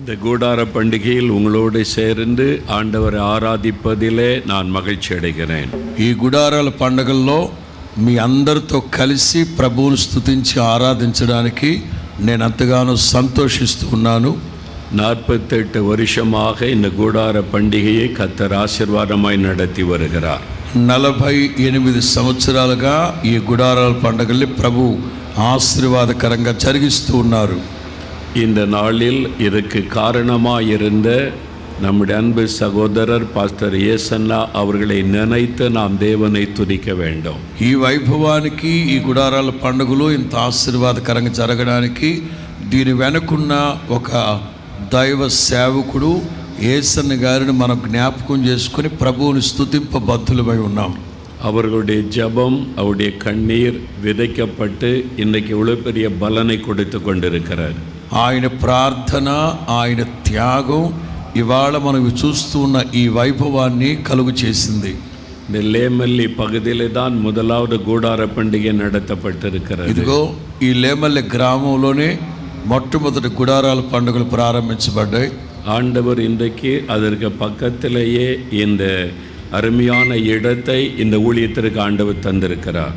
இந்த கூடார பண்டிகையில் உங்களோடு சேர்ந்து ஆண்டவரை ஆராதிப்பதிலே நான் மகிழ்ச்சி అடைகிறேன். ఈ గుడారాల పండుగల్లో మీ అందరితో కలిసి ప్రభువును స్తుతించి ఆరాధించడానికి నేను అంతగానో సంతోషిస్తూ ఉన్నాను. 48 வருஷமாக இந்த கூடார பண்டிகையை கர்த்தர் ஆசீர்வாதமாய் நடத்தி வருகிறார். 48 సంవత్సరాలుగా ఈ గుడారాల పండుగల్ని ప్రభు ఆశీర్వాదకరంగా జరిగిస్తూ ఉన్నారు. இந்த நாளில் இதுக்கு காரணமாக இருந்த நம்முடைய அன்பு சகோதரர் பாஸ்டர் ஏசன்னா அவர்களை நினைத்து நாம் தேவனை துதிக்க வேண்டும். ఈ వైభవానికి ఈ గుడారాల పండుగలు ఇంత ఆశీర్వాదకరంగా జరగడానికి దీని వెనుకున్న ఒక దైవ సేవకుడు ఏసన్న గారిని మనం జ్ఞాపకం చేసుకుని ప్రభువుని స్తుతింపబద్ధులమై ఉన్నాం. அவர்களுடைய ஜெபம் அவருடைய கண்ணீர் விதைக்கப்பட்டு இன்னைக்கு இவ்வளவு பெரிய பலனை கொடுத்து கொண்டிருக்கிறார். ఆయన ప్రార్థన ఆయన త్యాగం ఇవాళ మనం చూస్తూ ఉన్న ఈ వైభవాన్ని కలుగు చేసింది. இந்த லேமல்லி பகுதியிலே தான் முதலாவது கூடார பண்டிகை நடத்தப்பட்டிருக்கிறது. ఇదిగో ఈ లేమల్లి గ్రామంలోనే మొట్టమొదటి గుడారాల పండుగలు ప్రారంభించబడ్డాయి. ஆண்டவர் இன்றைக்கு அதற்கு பக்கத்திலேயே இந்த அருமையான இடத்தை இந்த ஊழியத்திற்கு ஆண்டவர் தந்திருக்கிறார்.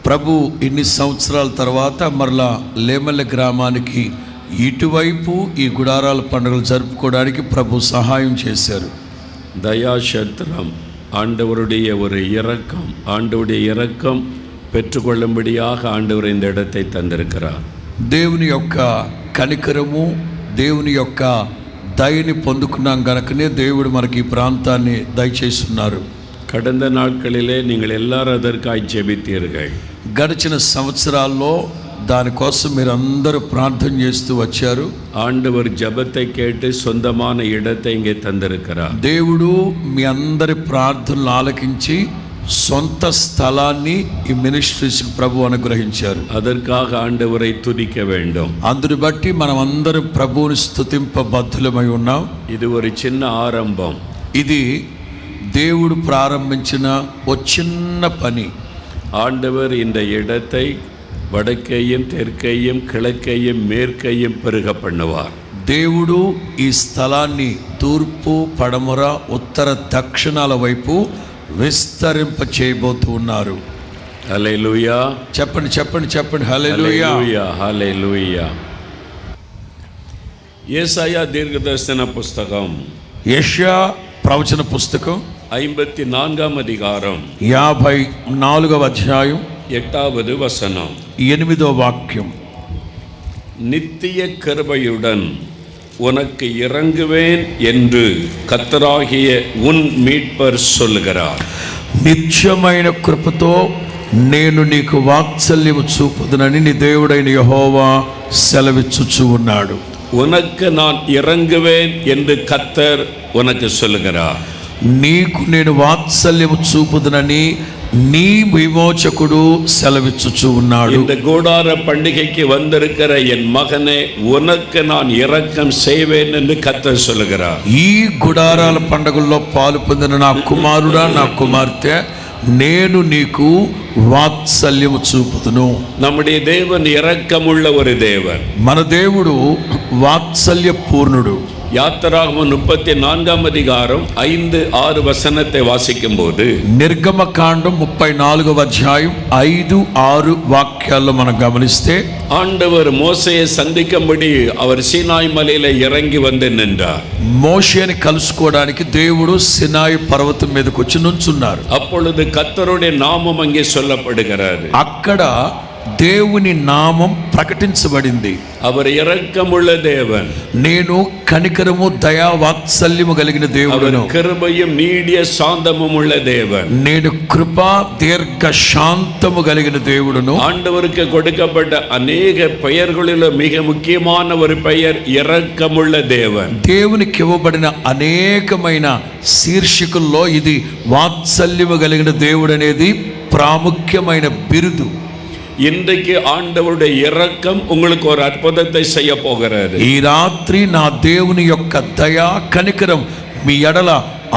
ప్రభు ఇన్ని సంవత్సరాల తర్వాత మరలా లేమల్లి గ్రామానికి ఇటువైపు ఈ గుడారాల పండుగలు జరుపుకోవడానికి ప్రభు సహాయం చేశారు. தயாசத்திரம் ஆண்டவருடைய ஒரு இரக்கம், ஆண்டவருடைய இரக்கம் பெற்றுக்கொள்ளும்படியாக ஆண்டவர் இந்த இடத்தை தந்திருக்கிறார். దేవుని యొక్క కనికరము, దేవుని యొక్క దయని పొందుకున్నాం గనుకనే దేవుడు మనకి ఈ ప్రాంతాన్ని దయచేస్తున్నారు. கடந்த நாட்களிலே நீங்கள் எல்லாரும் அதற்காய் ஜெபித்தீர்கள். గడిచిన సంవత్సరాల్లో దానికోసం మీరు అందరూ ప్రార్థన చేస్తూ వచ్చారు. ஆண்டவர் ஜெபத்தை கேட்டு சொந்தமான இடத்தை இங்கே தந்திருக்கிறார். దేవుడు మీ అందరి ప్రార్థనలు ఆలకించి సొంత స్థలాన్ని ఈ మినిస్ట్రీస్కి ప్రభు అనుగ్రహించారు. அதற்காக ஆண்டவரை துதிக்க வேண்டும். అందుని బట్టి మనం అందరం ప్రభువుని స్తుతింపబద్ధులమై ఉన్నాం. இது ஒரு சின்ன ஆரம்பம். ఇది దేవుడు ప్రారంభించిన ఓ చిన్న పని. ஆண்டவர் இந்த இடத்தை வடக்கையும் தெற்கையும் கிழக்கையும் மேற்கையும் பெருக பண்ணுவார். దేవుడు ఈ స్థలాన్ని తూర్పు, పడమర, ఉత్తర, దక్షిణాల వైపు విస్తరింప చేయబోతూ ఉన్నారు. హల్లెలూయా. చెప్పండి చెప్పండి చెప్పండి హల్లెలూయా. హల్లెలూయా హల్లెలూయా. యేషయా దీర్ఘదర్శన పుస్తకం, యెషయా ప్రవచన పుస్తకం 54వ అధికారం 54వ అధ్యాయం 8வது వచనం 8వ వాక్యం. நித்திய கிருபையுடன் உனக்கு இறங்குவேன் என்று கர்த்தராகிய உன் மீட்பர் சொல்லுகிறார். నిత్యమైన కృపతో నేను నీకు వాత్సల్యము చూపుదునని నీ దేవుడైన యెహోవా సెలవిచ్చుచు ఉన్నాడు. உனக்கு நான் இறங்குவேன் என்று கர்த்தர் உனக்கு சொல்லுகிறார். నీకు నేను వాత్సల్యము చూపుదునని నీ విమోచకుడు సెలవిచ్చుచు ఉన్నాడు. இந்த கூடார பண்டிகைக்கு வந்திருக்கிற என் மகனே, உனக்கு நான் இரக்கம் செய்வேன் என்று கர்த்தர் சொல்லுகிறார். ఈ గుడారాల పండుగల్లో పాలు పొందిన నా కుమారుడా, నా కుమార్తె, నేను నీకు వాత్సల్యము చూపుదును. நம்முடைய தேவன் இரக்கமுள்ள ஒரு தேவன். మన దేవుడు వాత్సల్య పూర్ణుడు. யாத்திராகமம் 34వ అధికారం 5-6 వచనத்தை வாசிக்கும் போது, నిర్గమకాండం 34వ అధ్యాయం 5-6 వాక్యాల్లో మనం గమనిస్తే, ஆண்டவர் மோசேயை சந்திக்கும்படி அவர் சீனாய் மலையில இறங்கி வந்து நின்றார். మోషేని కలుసుకోవడానికి దేవుడు సినాయి పర్వతం మీదకి వచ్చి నుంచున్నారు. அப்பொழுது கர்த்தருடைய நாமம் அங்கே சொல்லப்படுகிறது. అక్కడ దేవుని నామం ప్రకటించబడింది. அவர் இரக்கமுள்ள தேவன். నేను కనికరము, దయా, వాత్సల్యము కలిగిన దేవుడను. கிருபையும் நீடிய சாந்தமும் உள்ள தேவன். నేను కృప, దీర్ఘ శాంతము కలిగిన దేవుడను. ஆண்டவருக்கு கொடுக்கப்பட்ட அநேக பெயர்களில் மிக முக்கியமான ஒரு பெயர் இரக்கமுள்ள தேவன். దేవునికి ఇవ్వబడిన అనేకమైన శీర్షికల్లో ఇది వాత్సల్యము కలిగిన దేవుడు అనేది ప్రాముఖ్యమైన బిరుదు. இன்றைக்கு ஆண்டவருடைய இரக்கம் உங்களுக்கு ஒரு அற்புதத்தை செய்ய போகிறது. ఈ రాత్రి నా దేవుని యొక్క దయా, కనికరం మీ ఎడల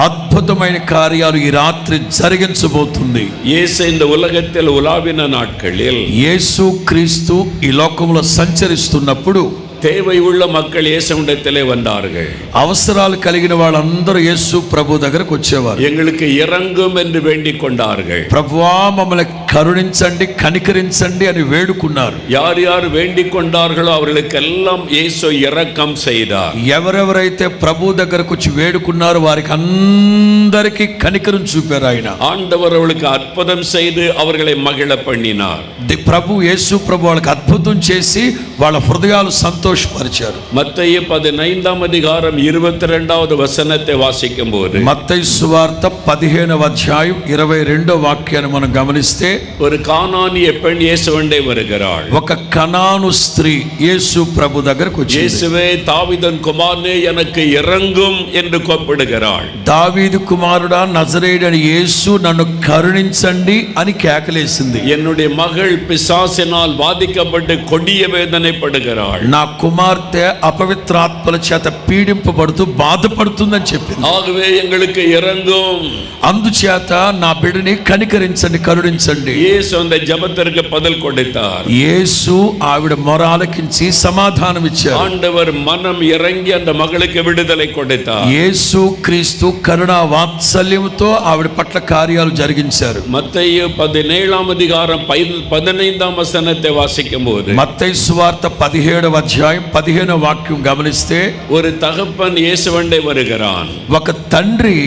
అద్భుతమైన కార్యాలు ఈ రాత్రి జరిగించబోతుంది. యేసు இந்த உலகத்தில் உலாவின நாட்களில், యేసు క్రీస్తు ఈ లోకంలో సంచరిస్తున్నప్పుడు தேவை உள்ள மக்கள் இயேசுவிடத்திலே வந்தார்கள். అవసరాలు కలిగిన వాళ్ళందరూ యేసు ప్రభు దగ్గరకు వచ్చేవారు. எங்களுக்கு இறங்கும் என்று வேண்டிக் கொண்டார்கள். ప్రభువా మమ్మల్ని కరుణించండి, కనికరించండి అని వేడుకున్నారు. யார் யார் வேண்டிக் கொண்டார்களோ அவர்களுக்கெல்லாம் இயேசு இரக்கம் செய்தார். ఎవరెవరైతే ప్రభు దగ్గరకు వచ్చి వేడుకున్నారో వారికి అందరికీ కనికరం చూపారు ఆయన. ஆண்டவர் அவர்களுக்கு அற்புதம் செய்து அவர்களை மகிழ பண்ணினார். ప్రభు యేసు ప్రభు వాళ్ళకి అద్భుతం చేసి వాళ్ళ హృదయాలు సంతోషపరిచారు. மத்தேயு 15వ அதிகாரம் 22வது வசனத்தை வாசிக்கும்போது, మత్తయి సువార్త 15వ అధ్యాయం 22వ వాక్యాన్ని మనం గమనిస్తే, ஒரு கானானிய பெண் இயேசுவண்டே வருகிறாள். ఒక కనాను స్త్రీ యేసు ప్రభు దగ్గరకు వచ్చి, இயேசுவே தாவீதின் குமாரனே எனக்கு இறங்கும் என்று கூப்பிடுகிறாள். దావీదు కుమారుడా నజరేయుడైన యేసు నన్ను కరుణించండి అని కేకలేసింది. என்னுடைய மகள் பிசாசினால் பாதிக்கப்பட்டு கொடிய வேதனைப்படுகிறாள். నా కుమార్తె అపవిత్రాత్మల చేత పీడింపబడుతూ బాధపడుతుందని చెప్పింది. ஆகவே எங்களுக்கு இறங்கும், అందుచేత నా బిడ్డని కనికరించండి, కరుణించండి. இயேசு அந்த ஜெபத்திற்கு பதில் கொடுத்தார். యేసు ఆవిడ మొర ఆలకించి సమాధానం ఇచ్చారు. ஆண்டவர் மனம் இறங்கி அந்த மகளுக்கு விடுதலை கொடுத்தார். యేసు క్రీస్తు కరుణా వాత్సల్యంతో ఆవిడ పట్ల కార్యాలు జరిగించారు. மத்தேயு 17వ அதிகாரம் 15వ వசனத்தை வாசிக்கும்போது, మత్తయి సువార్త 17వ అధ్యాయం 15వ వాక్యం గమనిస్తే, ஒரு தகப்பன் இயேசுவண்டே வருகிறான். ఒక తండ్రి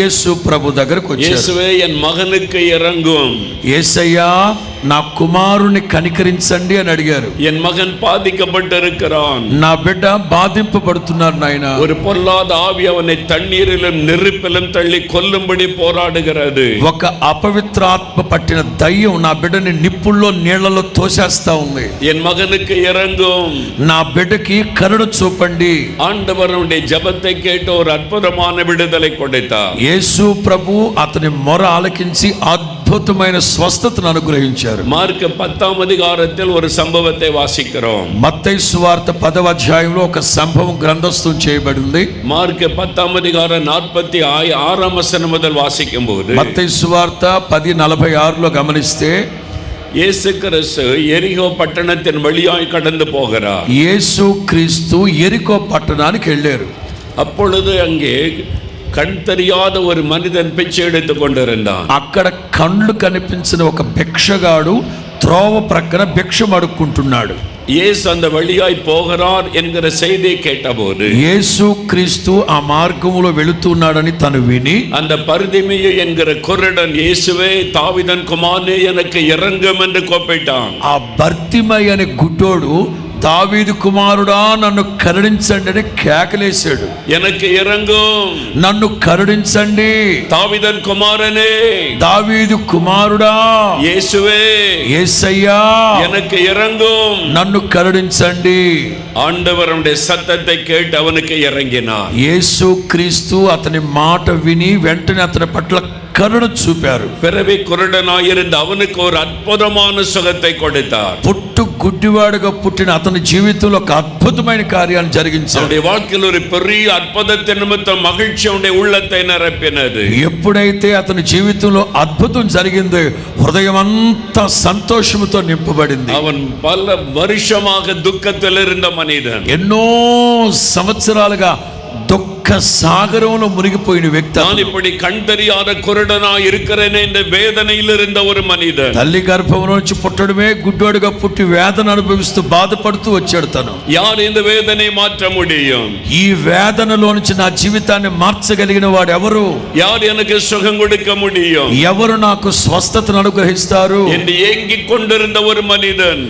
యేసు ప్రభు దగ్గరకు వచ్చారు. இயேசுவே என் மகனுக்கு இறங்கும், యేసయ్యా నా కుమారుని కనికరించండి అని అడిగారు. என் மகன் பாதிக்கப்பட்டிருக்கிறான், నా బిడ్డ బాధింపబడుతున్నారు నాయన. ஒரு பொல்லாத ஆவி அவனை தண்ணீரிலும் நெருப்பிலும் தள்ளி கொல்லும்படி போராடுகிறது. ఒక అపవిత్రాత్మ పట్టిన దయ్యం నా బిడ్డని నిప్పుల్లో నీళ్లలో తోసేస్తా ఉంది. என் மகனுக்கு இறங்கும், నా బిడ్డకి కరుణ చూపండి. ஆண்டவருடைய ஜெபத்தை கேட்டு ஒரு அற்புதமான விடுதலை கொடுத்தார். యేసు ప్రభు అతని మొర ఆలకించి అద్భుతమైన స్వస్థతను అనుగ్రహించారు. మార్కు 10వ அதிகாரத்தில் ஒரு சம்பவத்தை வாசிக்கிறோம். మత్తయి సువార్త 10వ అధ్యాయంలో ఒక సంభవం గ్రంథస్థం చేయబడింది. మార్కు 10వ அதிகாரம் 46వ వచనం முதல் வாசிக்கும்போது, మత్తయి సువార్త 10:46లో గమనిస్తే, இயேசு கிறிஸ்து எரிகோ பட்டணத்தின் வழியாய் கடந்து போகிறார். యేసు క్రీస్తు ఎరికో పట్టణానికి వెళ్ళారు. அப்பொழுது அங்கே கண் தெரியாத ஒரு மனிதன் பிச்சை எடுத்துக் கொண்டிருந்தான். అక్కడ కళ్ళు కనిపించిన ఒక భిక్షగాడు త్రోవ ప్రక్కన భిక్షం అడుక్కుంటున్నాడు. இயேசு அந்த வழியாய் போகிறார் என்கிற செய்தியை கேட்டபோது, యేసు క్రీస్తు ఆ మార్గములో వెళుతున్నాడని తను విని, அந்த பர்திமேயு என்கிற குருடன், இயேசுவே தாவீதின் குமாரனே எனக்கு இறங்கும் என்று கூப்பிட்டான். ఆ బర్తిమై అనే గుడ్డోడు దావీదు కుమారుడా నన్ను కరుణించండి అని కేకలేశాడు. எனக்கு இறங்கும், నన్ను కరుణించండి, தாவீதின் குமாரனே, దావీదు కుమారుడా, இயேசுவே యేసయ్యా எனக்கு இறங்கும், నన్ను కరుణించండి. ஆண்டவருடைய சத்தத்தை கேட்டு அவனுக்கு இறங்கினார். యేసు క్రీస్తు అతని మాట విని వెంటనే అతని పట్ల కరుణ చూపారు. பிறவி குருடனாயிருந்த அவனுக்கு ஒரு அற்புதமான சுகத்தை கொடுத்தார். పుట్టు గుడ్డివాడుగా పుట్టిన అతని జీవితంలో ఒక అద్భుతమైన కార్యాన్ని జరిగించాడు. அவருடைய வாழ்க்கையில் ஒரு பெரிய அற்புதத்தின் நிமித்தம் மகிழ்ச்சி அவனுடைய உள்ளத்தை நிரப்பினது. ఎప్పుడైతే అతని జీవితంలో అద్భుతం జరిగిందో హృదయం అంతా సంతోషంతో నింపబడింది. அவன் பல வருஷமாக துக்கத்தில் இருந்த மனிதன், ఎన్నో సంవత్సరాలుగా దుఃఖ సాగరంలో మునిగిపోయిన వ్యక్తి. நான் இப்படி கண் தெரியாத குருடனா இருக்கிறேனே என்ற வேதனையில் இருந்த ஒரு மனிதன். తల్లి గర్భంలో నుంచి పుట్టడమే గుడ్డోడుగా పుట్టి వేదన అనుభవిస్తూ బాధపడుతూ వచ్చాడు తను. யார் இந்த வேதனை மாற்ற முடியும்? ఈ వేదనలో నుంచి నా జీవితాన్ని మార్చగలిగిన వాడు ఎవరు? யார் எனக்கு சுகம் கொடுக்க முடியும்? ఎవరు నాకు స్వస్థతను అనుగ్రహిస్తారు என்று ஏங்கிக் கொண்டிருந்த ஒரு மனிதன்,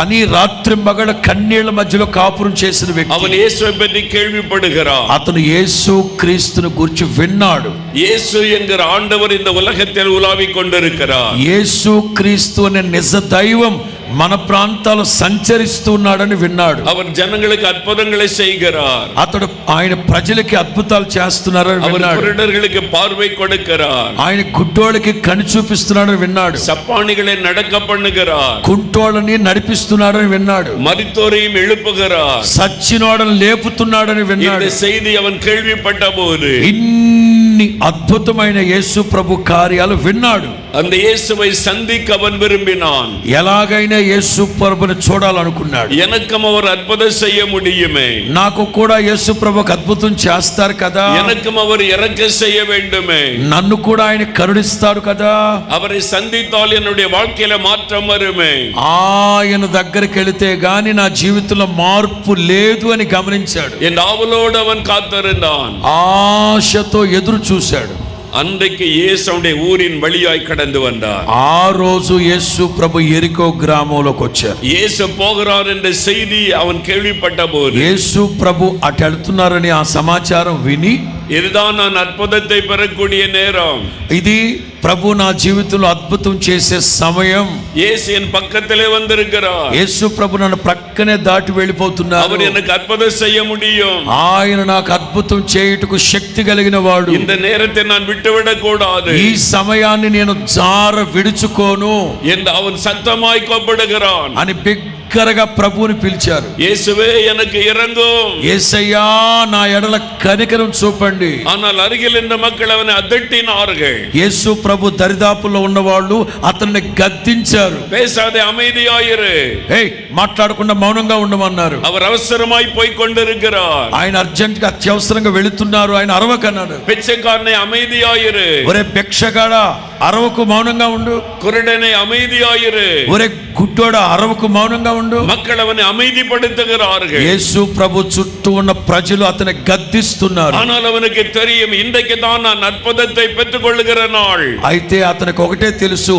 అని రాత్రి మగడ కన్నీళ్ల మధ్యలో కాపురం చేసిన వ్యక్తి. அவன் இயேசுவை பற்றி கேள்விப்படுகிறான். అతను యేసు క్రీస్తును గురించి విన్నాడు. இயேசு என்கிற ஆண்டவர் இந்த உலகத்தில் உலாவிக் கொண்டிருக்கிறார். యేసు క్రీస్తు అనే నిజ దైవం మన ప్రాంతాల్లో సంచరిస్తున్నాడని విన్నాడు. அவர் ஜனங்களுக்கு அற்புதங்களை செய்கிறார். అతడు ఆయన ప్రజలకి అద్భుతాలు చేస్తున్నారని அவர் విన్నాడు. குருடர்களுக்கு பார்வை கொடுக்கிறார். ఆయన గుడ్డోళ్ళకి కని చూపిస్తున్నాడని విన్నాడు. சப்பானிகளை நடக்க பண்ணுகிறார். కుంటోళ్ళని నడిపిస్తున్నాడని విన్నాడు. மரித்தோரையும் எழுப்புகிறார். సచ్చినోడని లేపుతున్నాడని విన్నాడు. இந்த செய்தி அவன் கேள்விப்பட்ட போது ఇన్ని అద్భుతమైన యేసు ప్రభు కార్యాలు విన్నాడు. அந்த இயேசுவை சந்திக்க அவன் விரும்பினான். ఎలాగైనా యేసు ప్రభుని చూడాలనుకున్నాడు. எனக்கும் அவர் அற்புதம் செய்ய முடியுமே, నాకు కూడా యేసు ప్రభుకు అద్భుతం చేస్తారు కదా, எனக்கும் அவர் இரக்கம் செய்ய வேண்டுமே, నన్ను కూడా ఆయన కరుణిస్తాడు కదా, அவரை சந்தித்தால் என்னுடைய வாழ்க்கையில மாற்றம் வருமே, ఆయన దగ్గరికి వెళితే గాని నా జీవితంలో మార్పు లేదు అని గమనించాడు. என் ஆவலோடு அவன் காத்திருந்தான், ఆశతో ఎదురు చూశాడు. அன்றைக்கு இயேசுவுடைய ஊரின் வழியாய் கடந்து வந்தார். ఆ రోజు యేసు ప్రభు ఎరికో గ్రామంలోకి వచ్చారు. இயேசு போகிறார் என்ற செய்தி அவன் கேள்விப்பட்ட போது, యేసు ప్రభు అటు వెళ్తున్నారని ఆ సమాచారం విని, இதுதான் நான் అద్భుతத்தை பெறக்கூடிய நேரம், ఇది ప్రభు నా జీవితంలో అద్భుతం చేసే సమయం, இயேசு என் பக்கத்திலே வந்திருக்கிறார், యేసు ప్రభు నన్ను ప్రక్కనే దాటి వెళ్ళిపోతున్నారు, அவர் எனக்கு అద్భుతం செய்ய முடியும், ఆయన నాకు అద్భుతం చేయుటకు శక్తి కలిగిన వాడు, இந்த நேரத்தை நான் விட்டுவிடக் கூடாது, ఈ సమయాన్ని నేను జార విడుచుకోను என்று அவன் சத்தமாய் கூப்பிடுகிறான். అని బిగ్గరగా ప్రభువుని పిలిచారు. இயேசுவே எனக்கு இறங்கும், యేసయ్యా నా ఎడల కనికరం చూపండి. ஆனால் అరిగిల్ இந்த மக்கள் அவனை அதட்டினார்கள். యేసు ప్రభు దరిదాపుల్లో ఉన్నవాళ్ళు అతన్ని గద్దించారు. பேசாதே, அமைதியாயிரு, ఏయ్ మాట్లాడకుండా మౌనంగా ఉండమన్నారు. அவர் அவசரமாய் போய் கொண்டிருக்கிறார், ఆయన అర్జెంట్ గా అత్యవసరంగా వెళుతున్నారు, ఆయన అరవకన్నాడు. பிச்சைக்காரனை அமைதியாயிரு, ఒరే భిక్షగాడా అరవకు మౌనంగా ఉండు, குருடனை அமைதியாயிரு, ఒరే గుడ్డోడా అరవకు మౌనంగా ఉండు. மக்கள் அவனை அமைதிப்படுத்துகிறார்கள். యేసు ప్రభు చుట్టూ ఉన్న ప్రజలు అతన్ని గద్దిస్తున్నారు. ஆனால் அவனுக்கு தெரியும், இன்றைக்கு தான் நான் அற்புதத்தை பெற்றுக் கொள்ளுகிற நாள். అయితే అతనికి ఒకటే తెలుసు,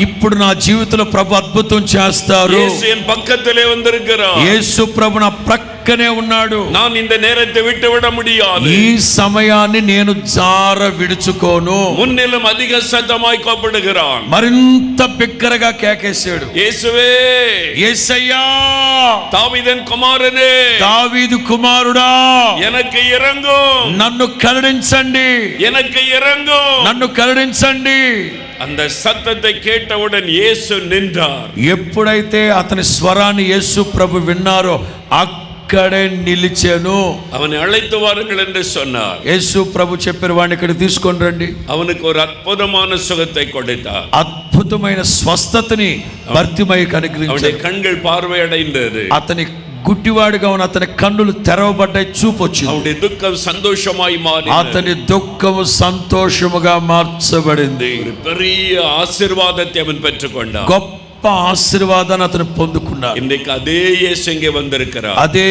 ఇప్పుడు నా జీవితంలో ప్రభు అద్భుతం చేస్తారు. இயேசு என் பக்கத்திலே வந்திருக்கிறார், యేసు ప్రభు నా ప్రక్కనే ఉన్నాడు, நான் இந்த நேரத்தை விட்டுவிட முடியாது, ఈ సమయాన్ని నేను జార విడుచుకోను. முன்னிலும் அதிக சத்தமாய் கூப்பிடுகிறான், మరింత బిగ్గరగా కేకేశాడు, இயேசுவே, యేసయ్యా தாவீதின் குமாரனே, దావీదు కుమారుడా எனக்கு இறங்கும், నన్ను కరుణించండి, எனக்கு இறங்கும், నన్ను కరుణించండి. அந்த சத்தத்தை கேட்டவுடன் இயேசு நின்றார். ఎప్పుడైతే అతని స్వరాన్ని యేసు ప్రభు విన్నారో అక్కడే నిలిచెను. அவனை அழைத்து வாருங்கள் என்று சொன்னார். యేసు ప్రభు చెప్పారు, వాడిని ఇక్కడ తీసుకొని రండి. அவனுக்கு ஒரு அற்புதமான சுகத்தை கொடுத்தார், అద్భుతమైన స్వస్థతని బర్తిమయ్యకు అనుగ్రహించారు. அவனுடைய கண்கள் பார்வையடைந்தது, అతని గుడ్డివాడిగా ఉన్న అతని కన్నులు తెరవబడ్డాయి, చూపొచ్చింది. அவனுடைய துக்கம் சந்தோஷமாய் மாறினது, అతని దుఃఖము సంతోషముగా మార్చబడింది. ஒரு பெரிய ஆசீர்வாதத்தை அவன் பெற்றுக்கொண்டான். గొప్ప ఆశీర్వాదాన్ని అతను పొందుకున్నాడు. இன்றைக்கு அதே இயேசு இங்கே வந்திருக்கிறார். అదే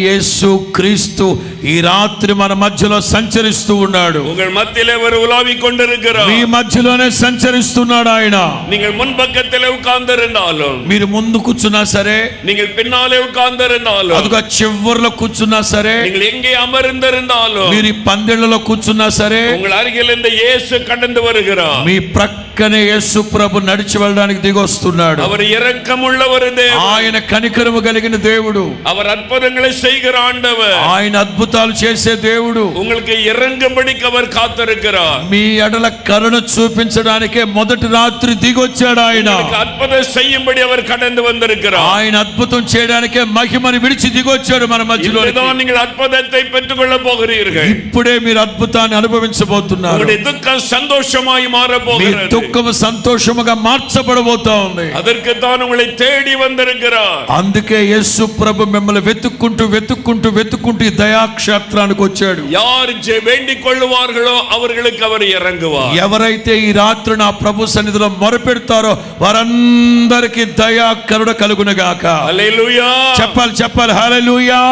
యేసు క్రీస్తు ఈ రాత్రి మన మధ్యలో సంచరిస్తూ ఉన్నాడు. உங்கள் மத்தியிலே அவர் உலாவிக் கொண்டிருக்கிறார். మీ మధ్యలోనే సంచరిస్తున్నాడు ఆయన. நீங்கள் முன்பக்கத்திலே உட்கார்ந்திருந்தாலும், మీరు ముందు కూర్చున్నా సరే, நீங்கள் பின்னாலே உட்கார்ந்திருந்தாலும், అదుగా చివర్లో కూర్చున్నా సరే, நீங்கள் எங்கே அமர்ந்திருந்தாலும், మీరు పందెళ్లలో కూర్చున్నా సరే, உங்கள் அருகில் இந்த இயேசு கடந்து வருகிறார். మీ ప్రక్కనే యేసు ప్రభు నడిచి వెళ్ళడానికి దిగొస్తున్నాడు. அவர் இரக்கமுள்ளவர் தேவன், ఆయన కనికరము కలిగిన దేవుడు, அவர் அற்புதங்களை செய்கிற ஆண்டவர், ఆయన అద్భుతాలు చేసే దేవుడు. உங்களுக்கு இறங்கும்படிக்கு அவர் காத்திருக்கிறார். మీ ఎడల కరుణ చూపించడానికే మొదటి రాత్రి దిగొచ్చాడు ఆయన. அற்புதம் செய்யும்படி அவர் கடந்து வந்திருக்கிறார். ఆయన అద్భుతం చేయడానికే మహిమని విడిచి దిగొచ్చాడు మన మధ్యలో. நீங்கள் அற்புதத்தை பெற்றுக் கொள்ள போகிறீர்கள். ఇప్పుడే మీరు అద్భుతాన్ని అనుభవించబోతున్నారు. உங்களுடைய துக்கம் சந்தோஷமாய் மாற మీ போகிறது. దుఃఖము సంతోషముగా మార్చబడబోతా ఉంది. அதற்கு தான் உங்களை தேடி வந்திருக்கிறார். అందుకే యేసు ప్రభు మిమ్మల్ని వెతుక్కుంటూ వెతుక్కుంటూ వెతుక్కుంటూ ఈ దయాక్షేత్రానికి వచ్చాడు. யார் வேண்டிக் கொள்ளுவார்களோ அவர்களுக்கு அவர் இறங்குவார். ఎవరైతే ఈ రాత్రి నా ప్రభు సన్నిధిలో మొరపెడతారో వారందరికీ దయా కరుణ కలుగునుగాక. హల్లెలూయా. చెప్పాలి హల్లెలూయా.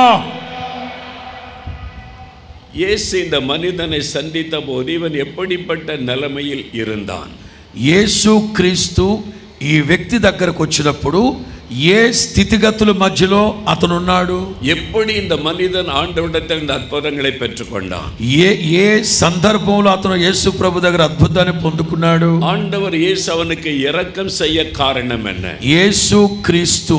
இயேசு இந்த மனிதனை சந்தித்த போது இவன் எப்படிப்பட்ட நிலைமையில் இருந்தான்? యేసు క్రీస్తు ఈ వ్యక్తి దగ్గరకు వచ్చినప్పుడు ఏ స్థితిగతుల మధ్యలో అతను ఉన్నాడు? எப்படி இந்த மனிதன் ஆண்டவரிடத்தில் இந்த అద్భుతங்களை பெற்றுக்கொண்டான்? ఏ సందర్భంలో అతను యేసు ప్రభు దగ్గర అద్భుతాన్ని పొందుకున్నాడు? ஆண்டவர் இயேசு அவனுக்கு இரக்கம் செய்ய காரணம் என்ன? యేసు క్రీస్తు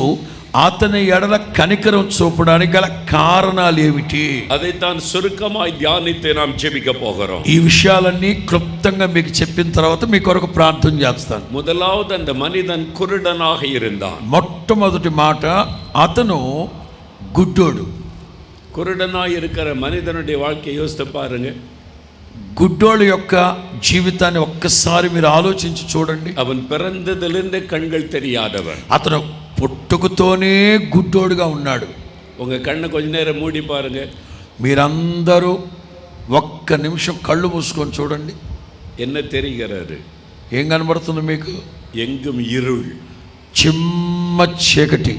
అతని ఎడల కనికరం చూపడానికి గల కారణాలు ఏమిటి? అதைத்தான் சுருக்கமாய் தியானித்து நாம் ஜெபிக்க போகிறோம். ఈ విషయాలన్నీ క్లుప్తంగా మీకు చెప్పిన తర్వాత మీ కొరకు ప్రార్థన చేస్తాను. முதலாவது அந்த மனிதன் குருடனாக இருந்தான். మొట్టమొదటి మాట, అతను గుడ్డోడు. குருடனாய் இருக்கிற மனிதனுடைய வாழ்க்கையை யோசித்து பாருங்க. గుడ్డోళ్ళ యొక్క జీవితాన్ని ఒక్కసారి మీరు ఆలోచించి చూడండి. அவன் பிறந்ததிலிருந்து கண்கள் தெரியாதவன். అతను పుట్టుకతోనే గుడ్డోడుగా ఉన్నాడు. உங்க கண்ணை கொஞ்ச நேரம் மூடி பாருங்க. మీరందరూ ఒక్క నిమిషం కళ్ళు మూసుకొని చూడండి. என்ன தெரிகிறது? ఏం కనబడుతుంది మీకు? எங்கும் இருள், చిమ్మ చీకటి,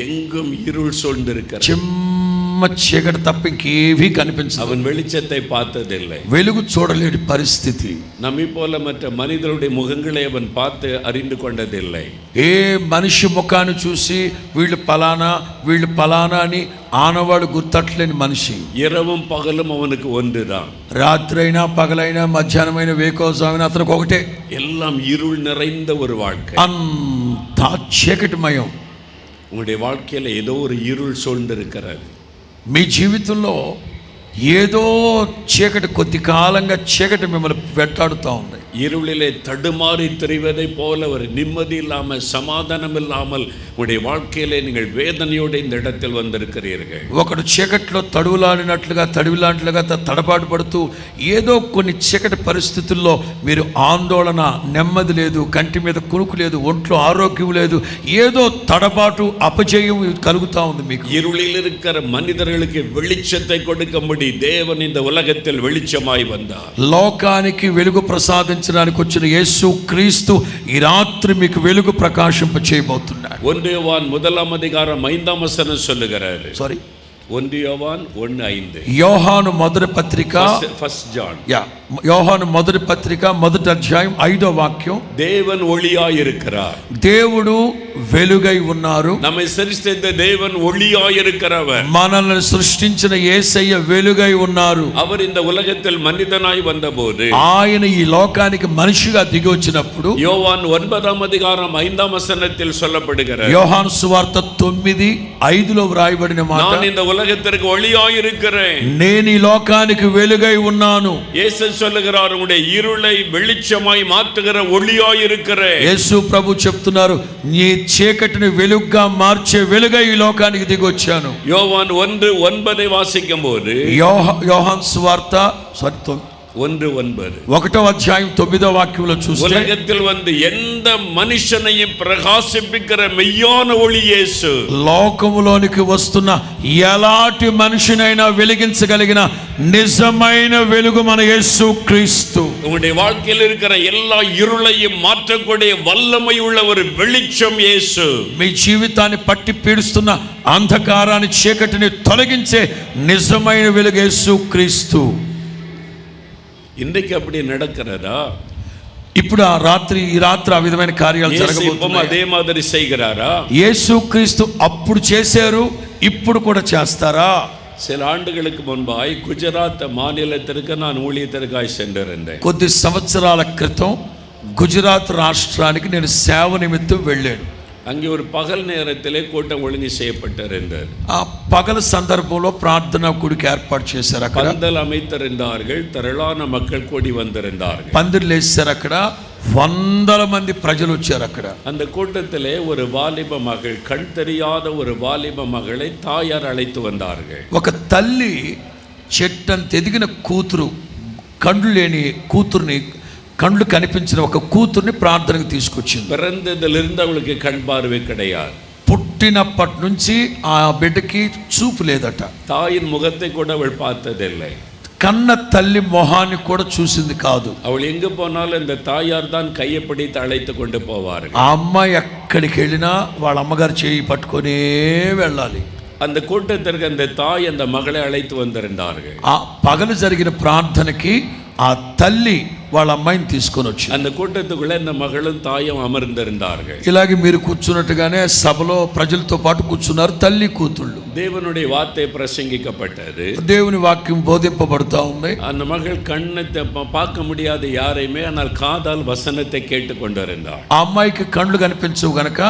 எங்கும் இருள் சூழ்ந்திருக்கிறது. చిమ్మ చీకటి తప్ప ఇంకేవీ కనిపించదు. அவன் வெளிச்சத்தை பார்த்ததில்லை, వెలుగు చూడలేని పరిస్థితి. நம்மை போல மற்ற மனிதருடைய முகங்களை அவன் பார்த்து அறிந்து கொண்டதில்லை. ఏ మనిషి ముఖాన్ని చూసి వీళ్ళు పలానా అని ఆనవాడు గుర్తట్లేని మనిషి. இரவும் பகலும் அவனுக்கு ஒன்றுதான். రాత్రి అయినా పగలైనా మధ్యాహ్నమైన వేకోజామైన అతనికి ఒకటే. எல்லாம் இருள் நிறைந்த ஒரு வாழ்க்கை, అంతా చీకటిమయం. உங்களுடைய வாழ்க்கையில ஏதோ ஒரு இருள் சூழ்ந்திருக்கிறது. మీ జీవితంలో ఏదో చీకటి, కొద్ది కాలంగా చీకటి మిమ్మల్ని వెంటాడుతూ ఉంది. இருளிலே தடுமாறி திரிவதை போல ஒரு நிம்மதி இல்லாமல், சமாதானம் இல்லாமல் உங்களுடைய வாழ்க்கையிலே நீங்கள் வேதனையோடு இந்த இடத்தில் வந்திருக்கிறீர்கள். ఒకడు చీకట్లో తడివిలాంటిగా తడబాటు పడుతూ ఏదో కొన్ని చీకటి పరిస్థితుల్లో మీరు ఆందోళన, నెమ్మది లేదు, కంటి మీద కునుకు లేదు, ఒంట్లో ఆరోగ్యం లేదు, ఏదో తడబాటు, అపజయం కలుగుతూ ఉంది మీకు. இருளில் இருக்கிற மனிதர்களுக்கு வெளிச்சத்தை கொடுக்கும்படி தேவன் இந்த உலகத்தில் வெளிச்சமாய் வந்தார். లోకానికి వెలుగు ప్రసాదించడానికి వచ్చిన యేసు క్రీస్తు ఈ రాత్రి మీకు వెలుగు ప్రకాశింప చేయబోతున్నాడు. 1 யோவான் 1:5 சொல்லுகிறாரு. 1 யோவான் 1:5. యోహాను మొదటి పత్రిక, ఫస్ట్ జాన్, యోహాను మొదటి పత్రిక 1వ అధ్యాయం 5వ వాక్యం. தேவன் ஒளியாய் இருக்கிறார், దేవుడు వెలుగై ఉన్నారు. நம்மை சிருஷ்டித்த தேவன் ஒளியாய் இருக்கிறவர், మనల్ని సృష్టించిన యేసయ్య వెలుగై ఉన్నారు. அவர் இந்த உலகத்தில் மனிதனாய் வந்தபோது, ఆయన ఈ లోకానికి మనిషిగా దిగి వచ్చినప్పుడు யோவான் 9:5 சொல்லப்படுகிறது. యోహాను సువార్త 9:5 వ్రాయబడిన మాట, நான் இந்த உலகத்திற்கு ஒளியாய் இருக்கிறேன், నేను ఈ లోకానికి వెలుగై ఉన్నాను. యేసు சொல்லுகிறார், உங்களுடைய இருளை வெளிச்சமாய் மாற்றுகிற ஒளியாய் இருக்கிறேன். యేసు ప్రభు చెప్తున్నారు, నీ చీకటిని వెలుగుగా మార్చే వెలుగై ఈ లోకానికి దిగి వచ్చాను. யோவான் 1:9 வாசிக்கும்போது, యోహాను సువార్త 1:9 1వ అధ్యాయం 9వ వాక్యంలో చూస్తే, ఉలగத்தில் வந்து எந்த మనిషినైயும் ప్రకాశింపకర మెయ్యాన ఒళి యేసు, లోకములోనికి వస్తున్న ఎలాంటి మనిషినైనా వెలిగించగలిగిన నిజమైన వెలుగు మన యేసు క్రీస్తు. உங்களுடைய வாழ்க்கையில் இருக்கிற எல்லா இருளையும் மாற்றக்கூடிய வல்லமை உள்ள ஒரு வெளிச்சம் యేసు. మీ జీవితాన్ని పట్టి పీడిస్తున్న అంధకారాన్ని, చీకటిని తొలగించే నిజమైన వెలుగు యేసు క్రీస్తు. இன்றைக்கு அப்படி நடக்கிறதா? ఇప్పుడు ఈ రాత్రి ఆ విధమైన కార్యాలు జరగబోతున్నాయి. అదే మాదిరి செய்கிறாரா? యేసుక్రీస్తు అప్పుడు చేశారు, ఇప్పుడు కూడా చేస్తారా? சில ஆண்டுகளுக்கு முன்பாய் குஜராத் மாநிலத்திற்கு நான் ஊழியத்திற்காய் சென்றிருந்தேன். కొద్ది సంవత్సరాల క్రితం గుజరాత్ రాష్ట్రానికి నేను సేవ నిమిత్తం వెళ్ళాను. அங்கே ஒரு பகல் நேரத்திலே கூட்டம் ஒழுங்கு செய்யப்பட்டிருந்தது. ఆ పగల సందర్భంలో ప్రార్థనా కూడిక ఏర్పాటు చేశారు. అక్కడ பந்தல் அமைத்திருந்தார்கள், திரளான மக்கள் கூடி வந்திருந்தார்கள். పందిర్లు వేశారు. అక్కడ వందల మంది ప్రజలు వచ్చారు. అక్కడ அந்த கூட்டத்திலே ஒரு வாலிப மகள், கண் தெரியாத ஒரு வாலிப மகளை தாயார் அழைத்து வந்தார்கள். ఒక తల్లి చెట్టంత ఎదిగిన కూతురు, కండ్లు లేని కూతుర్ని, కళ్ళు కనిపించిన ఒక కూతుర్ని ప్రార్థనకు తీసుకొచ్చింది. பிறந்ததிலிருந்து அவளுக்கு கண் பார்வை கிடையாது. పుట్టినప్పటి నుంచి ఆ బిడ్డకి చూపు లేదట. தாயின் முகத்தை கூட அவள் பார்த்ததில்லை. కన్న తల్లి మొహాన్ని కూడా చూసింది కాదు. அவள் எங்கு போனாலும் இந்த தாயார் தான் கையை பிடித்து அழைத்து கொண்டு போவார்கள். ఆ అమ్మాయి ఎక్కడికి వెళ్ళినా వాళ్ళ అమ్మగారు చేయి పట్టుకొనే వెళ్ళాలి. அந்த கூட்டத்திற்கு அந்த தாய் அந்த மகளை அழைத்து வந்திருந்தார்கள். ఆ పగలు జరిగిన ప్రార్థనకి ఆ తల్లి వాళ్ళ అమ్మాయిని తీసుకొని వచ్చి அந்த கூட்டத்துக்குள்ள இந்த மகளும் தாயும் அமர்ந்திருந்தார்கள். ఇలాగే మీరు కూర్చున్నట్టుగానే సభలో ప్రజలతో పాటు కూర్చున్నారు తల్లి కూతుళ్ళు. தேவனுடைய வார்த்தை பிரசங்கிக்கப்பட்டது. దేవుని వాక్యం బోధింపబడుతూ ఉంది. அந்த மகள் கண்ணை பார்க்க முடியாத யாரையுமே, ஆனால் காதால் வசனத்தை கேட்டு கொண்டிருந்தாள். ఆ అమ్మాయికి కళ్ళు కనిపించవు గనక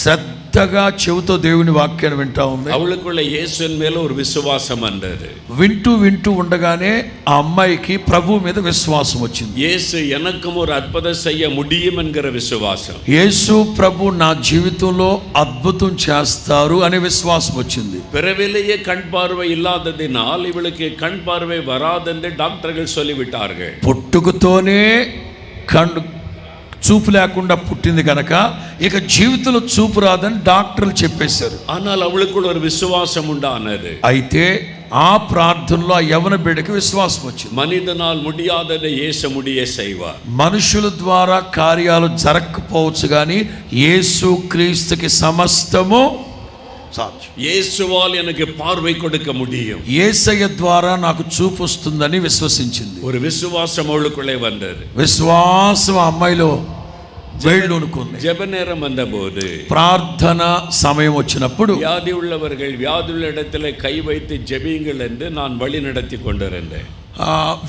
శ్రద్ధగా చెవితో దేవుని వాక్యాన్ని వింటా ఉంది. அவளுக்குள்ள இயேசுவின் மேல ஒரு விசுவாசம் வந்தது. వింటూ వింటూ ఉండగానే ఆ అమ్మాయికి ప్రభు మీద విశ్వాసం వచ్చింది. இயேசு எனக்கும் ஒரு அற்புதம் செய்ய முடியும் என்கிற விசுவாசம். యేసు ప్రభు నా జీవితంలో అద్భుతం చేస్తారు అనే విశ్వాసం వచ్చింది. பிறவிலேயே கண் பார்வை இல்லாததினால் இவளுக்கு கண் பார்வை வராதென்று டாக்டர்கள் சொல்லிவிட்டார்கள். పుట్టుకతోనే కన్ను చూపు లేకుండా పుట్టింది కనుక ఇక జీవితంలో చూపు రాదని డాక్టర్లు చెప్పేశారు. ஆனால் அவளுக்குள்ள ஒரு விசுவாசம் உண்டானது. అయితే ఆ ప్రార్థనలో ఆ యవన బిడ్డకి విశ్వాసం వచ్చింది. మనిదనాల్ முடியாததை இயேசு முடிய செய்வார். మనుషుల ద్వారా కార్యాలు జరగకపోవచ్చు కానీ యేసు క్రీస్తుకి సమస్తము సాధ్యం. యేసువాల్ எனக்கு பார்வை கொடுக்க முடியும். యేసయ్య ద్వారా నాకు చూపు వస్తుందని విశ్వసించింది. ஒரு விசுவாசம் அவளுக்குள்ளே வந்தது. విశ్వాసం ఆ అమ్మాయిలో వేళ్ళూనుకుంది. ஜெப நேரம் வந்தபோது, ప్రార్థన సమయం వచ్చినప్పుడు வியாதி உள்ளவர்கள் வியாதியுள்ள இடத்துல கை வைத்து ஜெபியுங்கள் என்று நான் வழி நடத்தி கொண்டிருந்தேன்.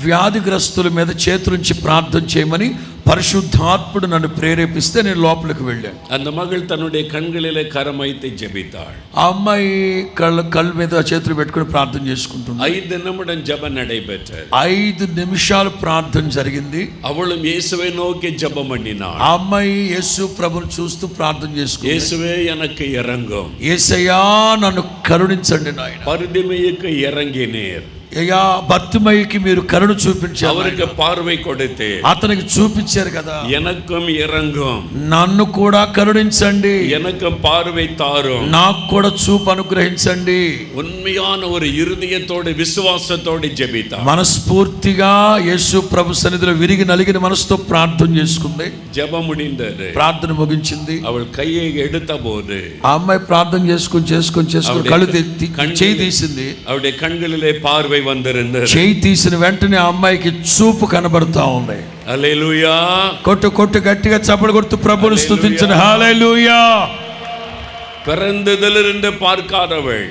వ్యాధిగ్రస్తుల మీద చేతులుంచి ప్రార్థన చేయమని పరిశుద్ధాత్ముడు నన్ను ప్రేరేపిస్తే నేను లోపలికి వెళ్ళాను. அந்த மகள் தன்னுடைய கண்களிலே கரம் வைத்து ஜெபித்தாள். ఆ అమ్మాయి కళ్ళ మీద చేతులు పెట్టుకుని ప్రార్థన చేసుకుంటుంది. 5 நிமிடம் ஜெபம் நடைபெற்றது. 5 నిమిషాలు ప్రార్థన జరిగింది. அவளும் இயேசுவை நோக்கி ஜெபம் பண்ணினாள். ఆ అమ్మాయి యేసు ప్రభువును చూస్తూ ప్రార్థన చేసుకుంది. இயேசுவே எனக்கு இரங்கும். యేసయ్యా నన్ను కరుణించండి నాయనా. பரிதிமைக்கு இறங்கினீர். అయ్యా భర్తిమయ్యకి మీరు కరుణ చూపించారు. அவருக்கு பார்வை கொடுத்து అతనికి చూపించారు కదా. எனக்கும் இறங்கும். నన్ను కూడా కరుణించండి. எனக்கும் பார்வை தாரும். నాకు కూడా చూపు అనుగ్రహించండి. உண்மையான ஒரு இருதயத்தோடு விசுவாசத்தோடு ஜெபித்தார். మనస్ఫూర్తిగా యేసు ప్రభు సన్నిధిలో విరిగి నలిగిన మనసుతో ప్రార్థన చేసుకుంది. ஜெபம் முடிந்தது. ప్రార్థన ముగించింది. அவள் கையை எடுத்த போது ఆ అమ్మాయి ప్రార్థన చేసుకుని కళ్ళు చేయి తీసింది. அவளுடைய కண்களிலே பார்வை வந்திருந்தது. చేయి తీసిన వెంటనే ఆ అమ్మాయికి చూపు కనబడతా ఉంది. హల్లెలూయా. కొట్టు గట్టిగా చప్పట్లు కొడుతూ ప్రభువును స్తుతించండి. హల్లెలూయా. பிறந்ததிலிருந்து பார்க்காதவள்,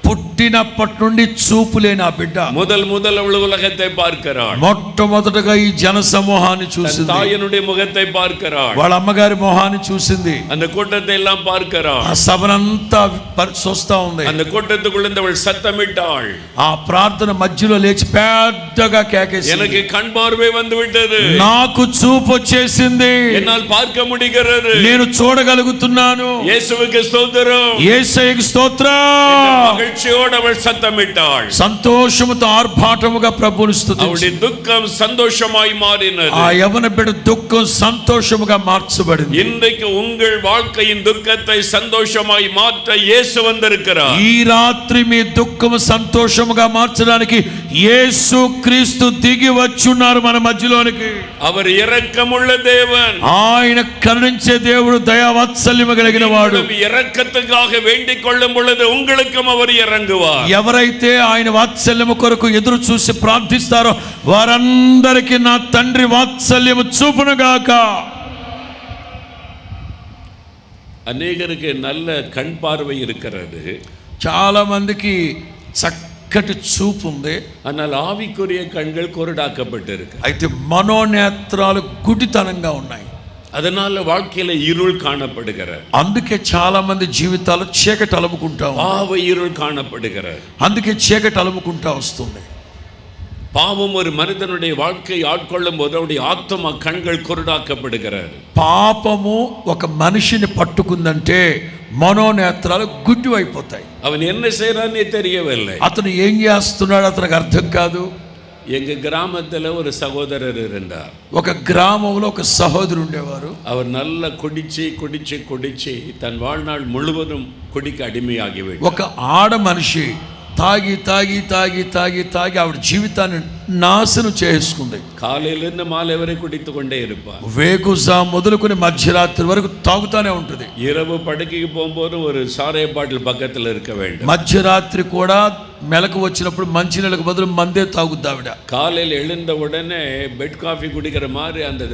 పుట్టినప్పటి నుండి చూపు లేని ఆ బిడ్డ முதல் அவள் உலகத்தை பார்க்கிறாள். మొట్టమొదటగా ఈ జన సమూహాన్ని చూసింది. தாயினுடைய முகத்தை பார்க்கிறாள். వాళ్ళ అమ్మగారి మొహాన్ని చూసింది. அந்த கூட்டத்தை எல்லாம் பார்க்கிறாள். ఆ సభనంతా చూస్తా ఉంది. அந்த கூட்டத்துக்குள்ள அவள் சத்தமிட்டாள். ఆ ప్రార్థన మధ్యలో లేచి పెద్దగా కేకేసింది. எனக்கு கண் பார்வை வந்து விட்டது. నాకు చూపు వచ్చేసింది. என்னால் பார்க்க முடிகிறது. నేను చూడగలుగుతున్నాను. இயேசுவுக்கு ஸ்தோத்திரம். యేసయ్యకి స్తోత్రం. மகிழ்ச்சியோடு அவள் சத்தமிட்டாள். సంతోషముతో ఆర్భాటముగా ప్రభువును స్తుతించింది. அவளுடைய துக்கம் சந்தோஷமாய் மாறினது. ఆ యవన బిడ్డ దుఃఖం సంతోషముగా మార్చబడింది. இன்றைக்கு உங்கள் வாழ்க்கையின் துக்கத்தை சந்தோஷமாய் மாற்ற இயேசு வந்திருக்கிறார். ఈ రాత్రి మీ దుఃఖము సంతోషముగా మార్చడానికి యేసు క్రీస్తు దిగి వచ్చున్నారు మన మధ్యలోనికి. அவர் இரக்கமுள்ள தேவன். ఆయన కరుణించే దేవుడు, దయా వాత్సల్యము కలిగిన వాడు. இரக்கத்துக்காக வேண்டிக் கொள்ளும் பொழுது உங்களுக்கும் அவர் இறங்குவார். ఎవరైతే ఆయన వాత్సల్యము కొరకు ఎదురు చూసి ప్రార్థిస్తారో వారందరికీ నా తండ్రి వాత్సల్యము చూపునుగాక. அநேகருக்கு நல்ல கண் பார்வை இருக்கிறது. చాలా మందికి చక్కటి చూపు ఉంది. ஆனால் ஆவிக்குரிய கண்கள் குருடாக்கப்பட்டிருக்கு. అయితే మనోనేత్రాలు గుడితనంగా ఉన్నాయి. அதனால வாழ்க்கையில இருள் காணப்படுகிறது. అందుకే చాలా మంది జీవితాలు చీకటి అలుముకుంటా ఉంది. பாவ இருள் காணப்படுகிறது. అందుకే చీకటి అలుముకుంటా వస్తుంది. பாவம் ஒரு மனிதனுடைய வாழ்க்கை ஆட்கொள்ளும் போது அவருடைய ஆத்மா கண்கள் குருடாக்கப்படுகிறது. పాపము ఒక మనిషిని పట్టుకుందంటే మనోనేత్రాలు గుడ్డివైపోతాయి. அவன் என்ன செய்யறானே தெரியவில்லை. అతను ఏం చేస్తున్నాడు అతనికి అర్థం కాదు. எங்க கிராமத்துல ஒரு சகோதரர் இருந்தார். ఒక గ్రామంలో ఒక సహోదరు ఉండేవారు. அவர் நல்லா குடிச்சு தன் வாழ்நாள் முழுவதும் குடிக்க அடிமையாகிவிட்டார். ఒక ఆడ మనిషి తాగి ఆవిడ జీవితాన్ని నాశనం చేసుకుంది. காலையிலிருந்து மாலை வரை குடித்து கொண்டே இருப்பார். వేకుజా మొదలుకొని మధ్యరాత్రి వరకు తాగుతానే ఉంటుంది. இரவு படுக்கைக்கு போகும்போது ஒரு சாராய பாட்டில் பக்கத்தில் இருக்க வேண்டும். మధ్యరాత్రి కూడా మెలకు వచ్చినప్పుడు మంచినీళ్ళకు బదులు మందే తాగుద్ది ఆవిడ. காலையில் எழுந்த உடனே பெட் காஃபி குடிக்கிற மாதிரி அந்த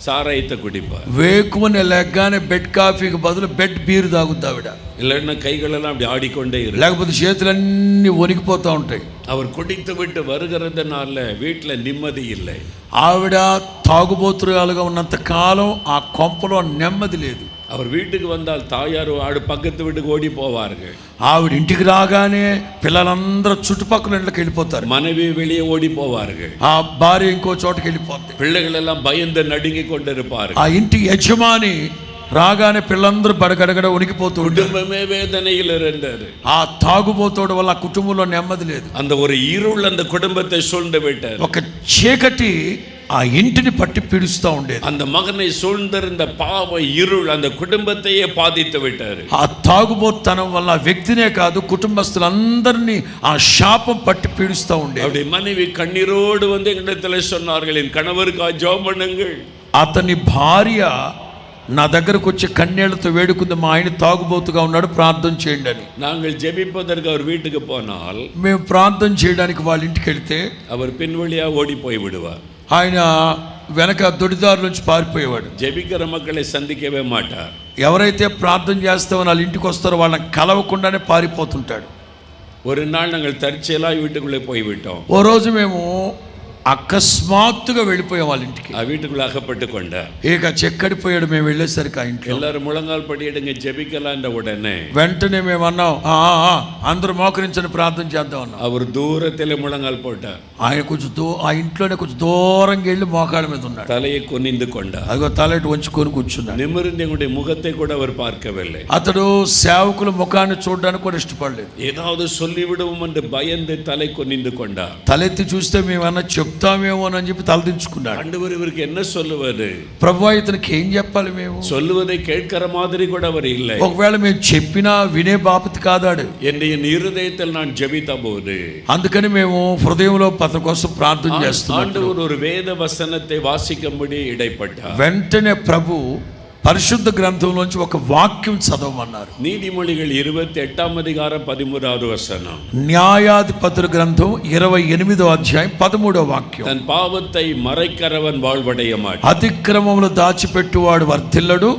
சாராயத்தை குடிப்பார். వేకువని లెగ్గానే బెడ్ కాఫీకి బదులు బెడ్ బీర్ తాగుద్ది ఆవిడ. இல்லைன்னா கைகளெல்லாம் அப்படி ஆடிக்கொண்டே இருக்கும். లేకపోతే చేతులన్నీ వణికిపోతూ ఉంటాయి. அவர் குடித்து விட்டு வருகிறதுனால வீட்டில் நிம்மதி இல்லை. ఆవిడ తాగుబోతురాలుగా ఉన్నంత కాలం ఆ కొంపలో నెమ్మది లేదు. அவர் வீட்டுக்கு வந்தால் தாயார் ஆடு பக்கத்து வீட்டுக்கு ஓடி போவார்கள். ఆవిడ ఇంటికి రాగానే పిల్లలందరూ చుట్టుపక్కల ఇళ్ళకి వెళ్ళిపోతారు. மனைவி வெளியே ஓடி போவார்கள். ఆ భార్య ఇంకో చోటకి వెళ్ళిపోతుంది. பிள்ளைகள் எல்லாம் பயந்து நடுங்கி கொண்டிருப்பார்கள். ఆ ఇంటి యజమాని రాగానే పిల్లలందరూ బడగడగడ ఉనికిపోతూ కుటుంబమే వేదనയിൽ இருந்தது. ఆ తాగుబోతోడు వల్ల కుటుంబంలో నెమ్మది లేదు. அந்த ஒரு இருள் அந்த குடும்பத்தை சூழ்ந்து விட்டது. ఒక చీకటి ఆ ఇంటిని పట్టి పీడిస్తూ ఉండేది. அந்த மகனை சூழ்ந்திருந்த பாவ இருள் அந்த குடும்பத்தையே பாதித்து விட்டாரு. ఆ తాగుబోతనం వల్ల వ్యక్తినే కాదు కుటుంబస్తులందరినీ ఆ శాపం పట్టి పీడిస్తూ ఉండేది. அவருடைய மனைவி கண்ணீரோடு வந்து எங்களிடத்தில் சொன்னார்கள், என் கணவருக்கு ஜெபம் பண்ணுங்கள். అతని భార్య నా దగ్గరకు వచ్చి కన్నీళ్లతో వేడుకుంది, మా ఆయన తాగుబోతుగా ఉన్నాడు, ప్రార్థన చేయండి అని. நாங்கள் ஜெபிப்பதற்கு அவர் வீட்டுக்கு போனால் మేము ప్రార్థన చేయడానికి వాళ్ళ ఇంటికి వెళ్తే அவர் பின்வழியா ஓடி போய் விடுவார். ఆయన వెనక దొడిదారు నుంచి పారిపోయేవాడు. ஜெபிக்கிற மக்களை சந்திக்கவே மாட்டார். ఎవరైతే ప్రార్థన చేస్తామో వాళ్ళ ఇంటికి వస్తారో వాళ్ళని కలవకుండానే పారిపోతుంటాడు. ஒரு நாள் நாங்கள் தற்செயலாக வீட்டுக்குள்ளே போய்விட்டோம். ఓ రోజు మేము అకస్మాత్తుగా వెళ్ళిపోయాం వాళ్ళ ఇంటికి. ఆ వీட்டுக்குள்ள అగపట్టు కొండ ఇక చెక్కడిపోయాడు. మేము వెళ్ళేసరికి ఆ ఇంట్లో எல்லாரும் முழங்கால் படியிடுங்க ஜெபிக்கலான்ற உடனே వెంటనే మేము అన్నాం, అందరూ మోకరించని ప్రార్థన చేద్దాం అన్నాం. அவர் தூரத்தில் முழங்கால் போட்டார். ఆయన కొంచెం ఆ ఇంట్లోనే కొంచెం దూరంగా వెళ్ళి మోకాళ్ళ మీద ఉన్నాడు. தலையை குனிந்து கொண்டார். అదిగో తలెటు వంచుకొని కూర్చున్నాడు. நிமிர்ந்து எங்களுடைய முகத்தை கூட அவர் பார்க்கவில்லை. అతడు సేవకుల ముఖాన్ని చూడడానికి కూడా ఇష్టపడలేదు. ஏதாவது சொல்லிவிடுவோம் என்று பயந்து தலை குனிந்து கொண்டார். తలెత్తి చూస్తే మేమన్నా చెప్తామేమో అని చెప్పి తలదించుకున్నాడు. ஆண்டவர் இவருக்கு என்ன சொல்லுவது? ప్రభువా ఇతనికి ఏం చెప్పాలి? మేము சொல்லுவதை கேட்கிற மாதிரி கூட அவர் இல்லை. ఒకవేళ మేము చెప్పినా వినే బాపతి కాదాడు. என் இருதயத்தில் நான் ஜெபித்த போது అందుకని మేము హృదయంలో అతని కోసం ప్రార్థన చేస్తున్నాం. ஆண்டவர் ஒரு வேத வசனத்தை வாசிக்கும்படி இடைப்பட்டார். వెంటనే ప్రభు పరిశుద్ధ గ్రంథంలోంచి ఒక వాక్యం చదవమన్నారు. நீதிமொழிகள் 28వ అధికారం 13వ వచనం. న్యాయాధిపతుల గ్రంథం 28వ అధ్యాయం 13వ వాక్యం. தன் பாவத்தை மறைக்கிறவன் வாழ்வடைய மாட்டான். అతిక్రమములు దాచిపెట్టువాడు వర్ధిల్లడు,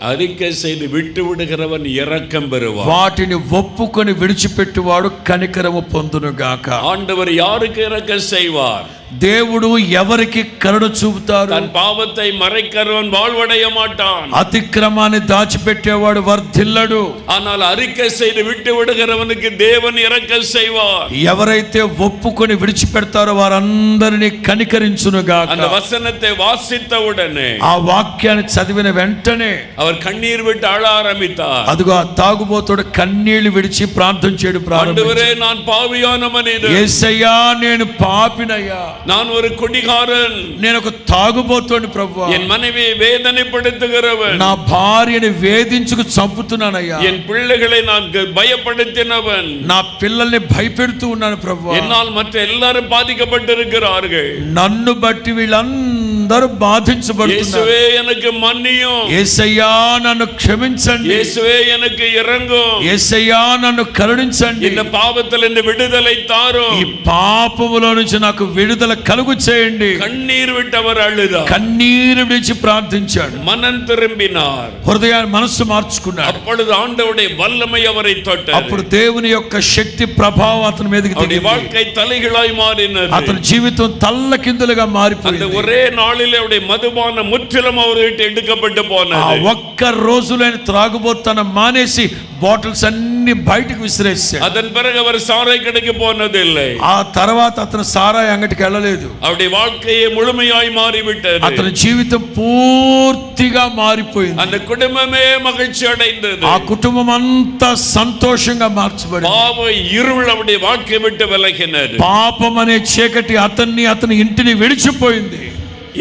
அறிக்கை செய்து விட்டு விடுகிறவன் இரக்கம் பெறுவான். వాటిని ఒప్పుకొని విడిచిపెట్టువాడు కనికరము పొందునుగాక. ஆண்டவர் யாருக்கு இரக்கம் செய்வார்? దేవుడు ఎవరికి కరుణ చూపుతారు? தன் பாவத்தை மறைக்கிறவன் வாழ்வடைய மாட்டான். అతిక్రమాన్ని దాచిపెట్టేవాడు వర్ధిల్లడు. ஆனால் அறிக்கை செய்து விட்டு விடுகிறவனுக்கு தேவன் இரக்கம் செய்வார். ఎవరైతే ఒప్పుకొని విడిచిపెడతారో వారందరినీ కనికరించునుగాక. அந்த వசனத்தை வாசித்தவுடனே ఆ వాక్యాన్ని చదివిన వెంటనే அவர் కన్నీరు విட்டு అళ ఆరంభితాர். అదిగో ఆ తాగుబోతుడు కన్నీళ్లు విడిచి ప్రార్థన చేయడం ప్రారంభించాడు. ஆண்டவரே நான் பாவியான மனிதன். యేసయ్యా నేను పాపినయ్యా, நான் ஒரு குடிகாரன், నేను ఒక తాగుబోతుని ప్రభువా, என் மனைவியை வேதனைப்படுத்துகிறவன், నా భార్యని వేధించుకు చంపుతున్నానయ్యా, என் பிள்ளைகளை நான் பயப்படுத்தினவன், నా పిల్లల్ని భయపెడుతూ ఉన్నాను ప్రభువా, என்னால் மற்ற எல்லாரும் பாதிக்கப்பட்டிருக்கிறார்கள், నన్ను బట్టి వీళ్ళందరూ బాధించబడుతున్నారు. இயேசுவே எனக்கு மன்னியும், యేసయ్యా నన్ను క్షమించండి, இயேசுவே எனக்கு இரங்கும், యేసయ్యా నన్ను కరుణించండి, இந்த பாவத்தில் இந்த விடுதலை தாரும், ఈ పాపములో నుంచి నాకు విడుదల కలుగు చేయండి. కన్నీరు విట్టவர் అழுதார், కన్నీరు విడిచి ప్రార్థించాడు, மனம் திரும்பினார், హృదయాన్ని మనస్సు మార్చుకున్నాడు. அப்பொழுது ஆண்டவருடைய வல்லமை அவரை தொட்டது. అప్పుడు దేవుని యొక్క శక్తి ప్రభావం అతని మీదకి அவருடைய దిగింది. வாழ்க்கை தலைகளாய் మారినது. అతని జీవితం తల్లకిందులుగా அந்த మారిపోయింది. ஒரே நாளிலே அவருடைய மதுபான முற்றிலும் அவர்கிட்ட எடுக்கப்பட்டு ఆ போனது. ఒక్క రోజులైన త్రాగుబోతనం మానేసి బాటిల్స్ అన్ని బయటకు విసిరేసాడు. அதன் பிறகு அவர் சாராய் கடைக்கு போனதில்லை. ఆ తర్వాత అతను సారాయి అంగటికి వెళ్ళలేదు. அவருடைய வாழ்க்கையே முழுமையாய் மாறிவிட்டது. అతని జీవితం పూర్తిగా మారిపోయింది. அந்த కుటుంబమే மகிழ்ச்சி அடைந்தது. ఆ కుటుంబం అంతా సంతోషంగా మార్చబడింది. பாவ இருள் அவருடைய வாழ்க்கை விட்டு விலகினது. పాపం అనే చీకటి అతని ఇంటిని విడిచిపోయింది.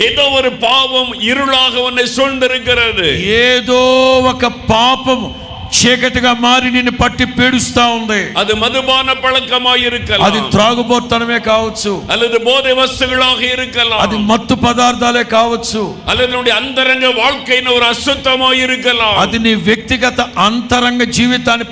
ஏதோ ஒரு பாவம் இருளாக உன்னை சூழ்ந்திருக்கிறது. ఏదో ఒక పాపం చీకటిగా మారి నిన్ను పట్టి పీడిస్తా ఉంది. அது மதுபான பழக்கமாய் இருக்கலாம், అది త్రాగుబోతనమే కావచ్చు, அல்லது போதை வஸ்துகளாக இருக்கலாம், అది మత్తు పదార్థాలే కావచ్చు, அல்லது உன்னுடைய அந்தரங்க வாழ்க்கையின் ஒரு அசுத்தமாய் இருக்கலாம், అది నీ వ్యక్తిగత అంతరంగ జీవితాన్ని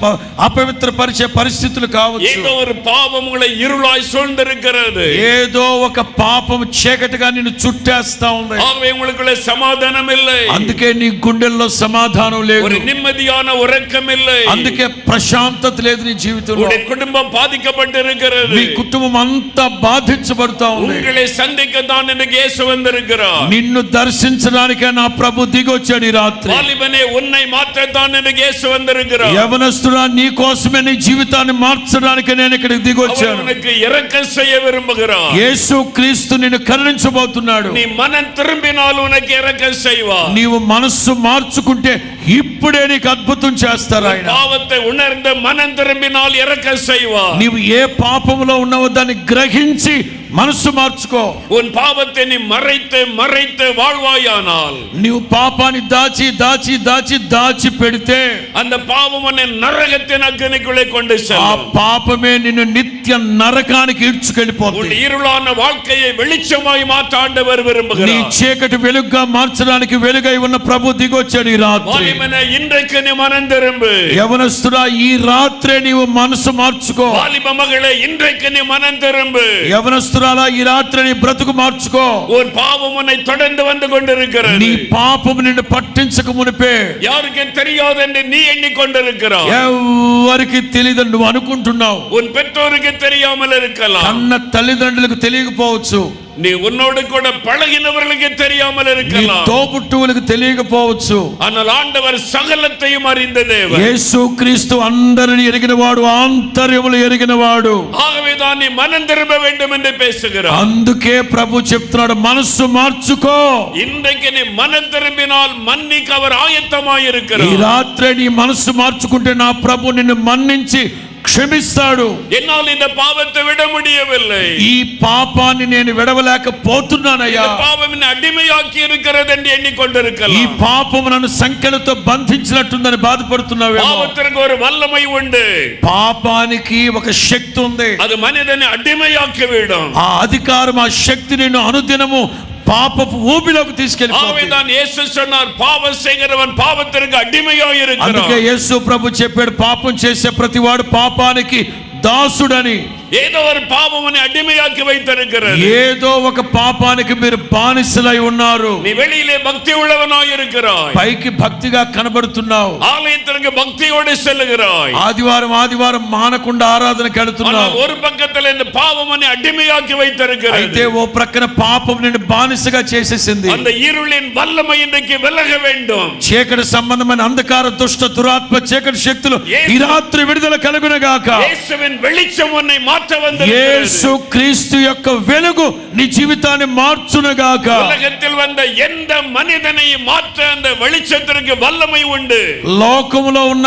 అపవిత్రపరిచే పరిస్థితులు కావచ్చు. ஏதோ ஒரு பாவம் உங்களை இருளாய் சூழ்ந்திருக்கிறது. ఏదో ఒక పాపం చీకటిగా నిన్ను చుట్టేస్తా ఉంది. ஆகவே உங்களுக்குள்ள சமாதானம் இல்லை, అందుకే నీ గుండెల్లో సమాధానం ஒரு లేదు, நிம்மதியான உறக்கம் இரக்கமில்லை. అందుకే ప్రశాంతత లేదు నీ జీవితంలో. உங்களுடைய குடும்பம் பாதிக்கப்பட்டிருக்கிறது. మీ కుటుంబం అంతా బాధించబడుతా ఉంది. உங்களை சந்திக்க தான் இன்றைக்கு இயேசு வந்திருக்கிறார். నిన్ను దర్శించడానికే నా ప్రభు దిగొచ్చాడు ఈ రాత్రి. வாலிபனே உன்னை மாற்றத்தான் இன்றைக்கு இயேசு வந்திருக்கிறார். యవనస్తుడా నీ కోసమే నీ జీవితాన్ని మార్చడానికి నేను ఇక్కడికి దిగొచ్చాను. உனக்கு இரக்கம் செய்ய விரும்புகிறார். యేసు క్రీస్తు నిన్ను కరుణించబోతున్నాడు. நீ மனம் திரும்பினால் உனக்கு இரக்கம் செய்வார். నీవు మనస్సు మార్చుకుంటే ఇప్పుడే నీకు అద్భుతం చేస్తారు ఆయన. పాపத்தை ఉణర్ந்து మనం తిరిగినాల్ இரக்கம் செய்வார். నీవు ఏ పాపములో ఉన్నావో దాన్ని గ్రహించి మనస్సు మార్చుకో. உன் பாவத்தை நீ மறைத்து மறைத்து வாழ்வாயானால், నీవు పాపాన్ని దాచి దాచి దాచి దాచి పెడితే அந்த பாவம் உன்னை நரகத்தின் அக்கினிக்குள்ளே கொண்டு ఆ செல்லும். పాపమే నిన్ను నిత్య నరకానికి ఈడ్చుకెళ్ళిపోతుంది. உன் இருளான வாழ்க்கையை வெளிச்சமாய் மாற்ற ஆண்டவர் నీ விரும்புகிறார். చీకటి వెలుగుగా మార్చడానికి వెలుగై ఉన్న ప్రభు దిగొచ్చాడు ఈ రాత్రి. வாலிபனே இன்றைக்கு நீ மனம் திரும்பு. యవనస్తుడా ఈ రాత్రే నీవు మనసు మార్చుకో. வாலிப மகளே இன்றைக்கு நீ மனம் திரும்பு. యవనస్తురాలా ఈ రాత్రి నీ బ్రతుకు మార్చుకో. உன் பாவம் உன்னை தொடர்ந்து வந்து கொண்டிருக்கிறது. నీ పాపం నిన్ను పట్టించక మునిపే யாருக்கு தெரியாது என்று நீ எண்ணிக்கொண்டிருக்கிறாய். ఎవరికి తెలియదు నువ్వు అనుకుంటున్నావు. உன் பெற்றோருக்கு தெரியாமல் இருக்கலாம். కన్న తల్లిదండ్రులకు తెలియకపోవచ్చు. நீ உன்னோடு கூட பழகினவர்களுக்கு தெரியாமல் నీ இருக்கலாம். తోబుట్టువులకు తెలియకపోవచ్చు. ஆனால் ఆండவர் సకలத்தையும் அறிந்த தேவன். యేసుక్రీస్తు అందరిని ఎరిగినవాడు, ఆంతర్యములు ఎరిగినవాడు. ஆகவேதான் நீ மனம் திரும்ப வேண்டும் என்று பேசுகிறார். అందుకే ప్రభు చెప్తున్నాడు మనస్సు మార్చుకో. இன்றைக்கு நீ மனம் திரும்பினால் மன்னிக்க அவர் ஆயத்தமாய் ఈ இருக்கிறார். రాత్రే నీ మనస్సు మార్చుకుంటే నా ప్రభు నిన్ను మన్నించి క్షమిస్తాడు. என்னால் இந்த பாவத்தை விட முடியவில்லை. ఈ పాపాన్ని నేను విడవలేకపోతున్నానయ్యా. இந்த பாவம் என்னை அடிமையாக்கி இருக்கிறது என்று ఈ எண்ணிக்கொண்டிருக்கலாம். పాపం నన్ను సంఖ్యలతో బంధించినట్టుందని బాధపడుతున్నావేమో. பாவத்திற்கு ஒரு வல்லமை உண்டு. పాపానికి ఒక శక్తి ఉంది. அது மனிதனை அடிமையாக்கி விடும். ఆ అధికారం, ఆ శక్తి నిన్ను అనుదినము పాపపు ఊబిలోకి తీసుకెళ్ళిపోతుంది. ஆகவேதான் இயேசு சொன்னார், பாவம் செய்கிறவன் பாவத்திற்கு அடிமையாய் అందుకే இருக்கிறான். యేసు ప్రభు చెప్పాడు పాపం చేసే ప్రతివాడు పాపానికి దాసుడని. ஏதோ ஒரு பாவம் உன்னை அடிமையாக்கி வைத்திருக்கிறது. ఏదో ఒక పాపానికి మీరు బానిసలై ఉన్నారు. நீ வெளியிலே பக்தி உள்ளவனாய் இருக்கிறாய். పైకి భక్తిగా కనబడుతున్నావు. ஆலயத்திற்கு பக்தியோடு செல்லுகிறாய். ఆదివారం ఆదివారం మానకుండా ఆరాధనకి వెళుతున్నావు. ஆனால் ஒரு பக்கத்தில் இந்த பாவம் உன்னை அடிமையாக்கி வைத்திருக்கிறது. అయితే ఓ ప్రక్కన పాపం నిన్ను బానిసగా చేసేసింది. அந்த இருளின் வல்லமை இன்றைக்கு விலக வேண்டும். చీకటి సంబంధమైన అంధకార దుష్ట దురాత్మ చీకటి శక్తులు ఈ రాత్రి విడుదల కలుగునుగాక. இயேசுவின் வெளிச்சம் உன்னை மாற்ற வந்திருக்கிறது. యేసు క్రీస్తు యొక్క వెలుగు నీ జీవితాన్ని మార్చునుగాక. உலகத்தில் வந்த எந்த மனிதனையும் மாற்ற அந்த வெளிச்சத்திற்கு வல்லமை உண்டு. లోకములో ఉన్న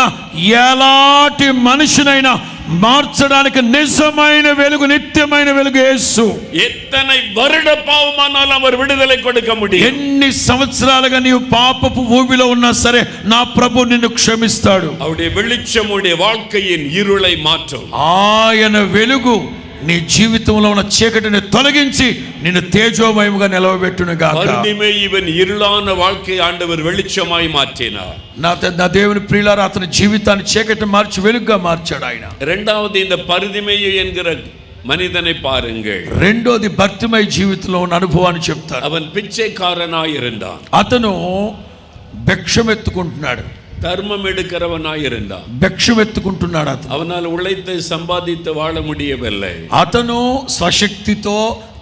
ఎలాంటి మనిషినైనా మార్చడానికి నిజమైన వెలుగు, నిత్యమైన వెలుగు యేసు. எத்தனை வருட பாவமானாலும் அவர் விடுதலை கொடுக்க முடியும். ఎన్ని సంవత్సరాలుగా నీవు పాపపు ఊబిలో ఉన్నా సరే నా ప్రభు నిన్ను క్షమిస్తాడు. அவருடைய வெளிச்சம் உடைய வாழ்க்கையின் இருளை மாற்றும். ఆయన వెలుగు నీ జీవితంలో ఉన్న చీకటిని తొలగించి నిన్ను తేజోమయముగా నిలవబెట్టును గాక. பரிதிமை இவன் இருளான வாழ்க்கை ஆண்டவர் வெளிச்சமாய் மாற்றினார். నా దేవుని ప్రియులారా, అతని జీవితాన్ని చీకటిని మార్చి వెలుగుగా మార్చాడు ఆయన. இரண்டாவது இந்த பரிதிமையை என்கிற மனிதனை பாருங்கள். రెండోది భర్తిమయ జీవితంలో ఉన్న అనుభవాన్ని చెప్తాడు. அவன் பிச்சைக்காரனாய் இருந்தான். అతను భిక్షమెత్తుకుంటున్నాడు. தர்மம் எடுக்கிறவனாய் இருந்தான். భిక్షమెత్తుకుంటున్నాడు. அவனால் உழைத்து சம்பாதித்து வாழ முடியவில்லை. అతను స్వశక్తితో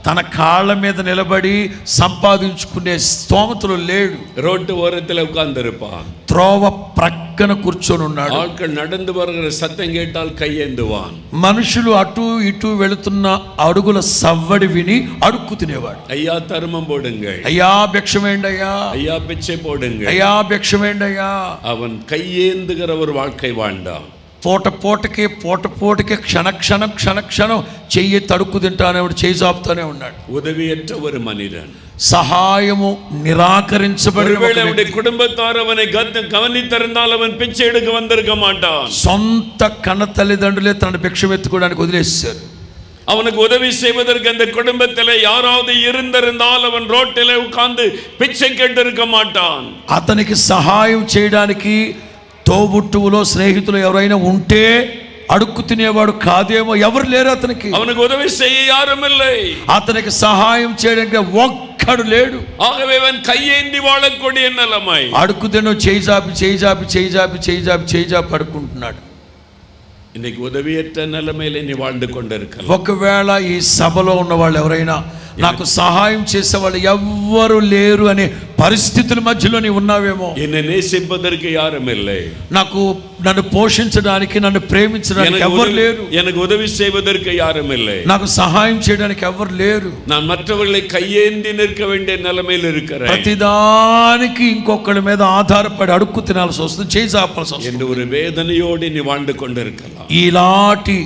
తన కాళ్ళ మీద నిలబడి సంపాదించుకునే స్తోమతలో లేడు. ரோட்டு ஓரத்தில் உட்கார்ந்து இருப்பான். త్రోవ ప్రక్కన కూర్చొని ఉన్నాడు. ஆட்கள் நடந்து வருகிற சத்தம் கேட்டால் கையேந்துவான். మనుషులు అటు ఇటు వెళుతున్న అడుగుల సవ్వడి విని అడుక్కు తినేవాడు. ஐயா தர்மம் போடுங்கள், అయ్యా భిక్షమేండి అయ్యా, ஐயா பிச்சை போடுங்கள். అయ్యా భిక్షమేండి అయ్యా. அவன் கையேந்துகிற ஒரு வாழ்க்கை வாழ்ந்தான். పూట పూటకి క్షణక్షణం చెయ్యి తడుక్కు తింటానే చెయ్యి చాపుతానే ఉన్నాడు. உதவியற்ற ஒரு மனிதன், సహాయము నిరాకరించబడిన குடும்பத்தார் அவனை கவனித்திருந்தால் அவன் பிச்சை எடுக்க வந்திருக்க மாட்டான். సొంత కన్న తల్లిదండ్రులే తన భిక్షమెత్తుకోవడానికి వదిలేశారు. அவனுக்கு உதவி செய்வதற்கு அந்த குடும்பத்தில் யாராவது இருந்திருந்தால் அவன் ரோட்டிலே உட்கார்ந்து பிச்சை கேட்டு இருக்க மாட்டான். అతనికి సహాయం చేయడానికి తోబుట్టువులో స్నేహితులు ఎవరైనా ఉంటే అడుక్కు తినేవాడు కాదేమో. ఎవరు లేరు అతనికి. அவனுக்கு உதவி செய்ய யாரும் இல்லை. అతనికి సహాయం చేయడానికి ఒక్క ఒక్కడు లేడు. ஆகவே அவன் கையேந்தி வாழக்கூடிய நிலைமை. అడుక్కుతేనో చేయి జాపి పడుకుంటున్నాడు. இன்னைக்கு உதவியற்ற நிலைமையில நீ வாழ்ந்து கொண்டிருக்கலாம். ఒకవేళ ఈ సభలో ఉన్న వాళ్ళు ఎవరైనా నాకు సహాయం చేసే వాళ్ళు ఎవ్వరు లేరు అనే పరిస్థితుల మధ్యలో నీ ఉన్నావేమో. என்னை நேசிப்பதற்கு யாரும் இல்லை. నన్ను పోషించడానికి, నన్ను ప్రేమించడానికి ఎవరు లేరు. எனக்கு உதவி செய்வதற்கு யாரும் இல்லை. నాకు సహాయం చేయడానికి ఎవరు లేరు. நான் மற்றவர்களை கையேந்தி நிற்க வேண்டிய நிலைமையில் இருக்கிறேன். ప్రతిదానికి ఇంకొకళ్ళ మీద ఆధారపడి అడుక్కు తినాల్సి వస్తుంది, చేయి చాపాల్సి వస్తుంది. என்று ஒரு வேதனையோடு நீ வாழ்ந்து கொண்டிருக்கலாம். ఇలాంటి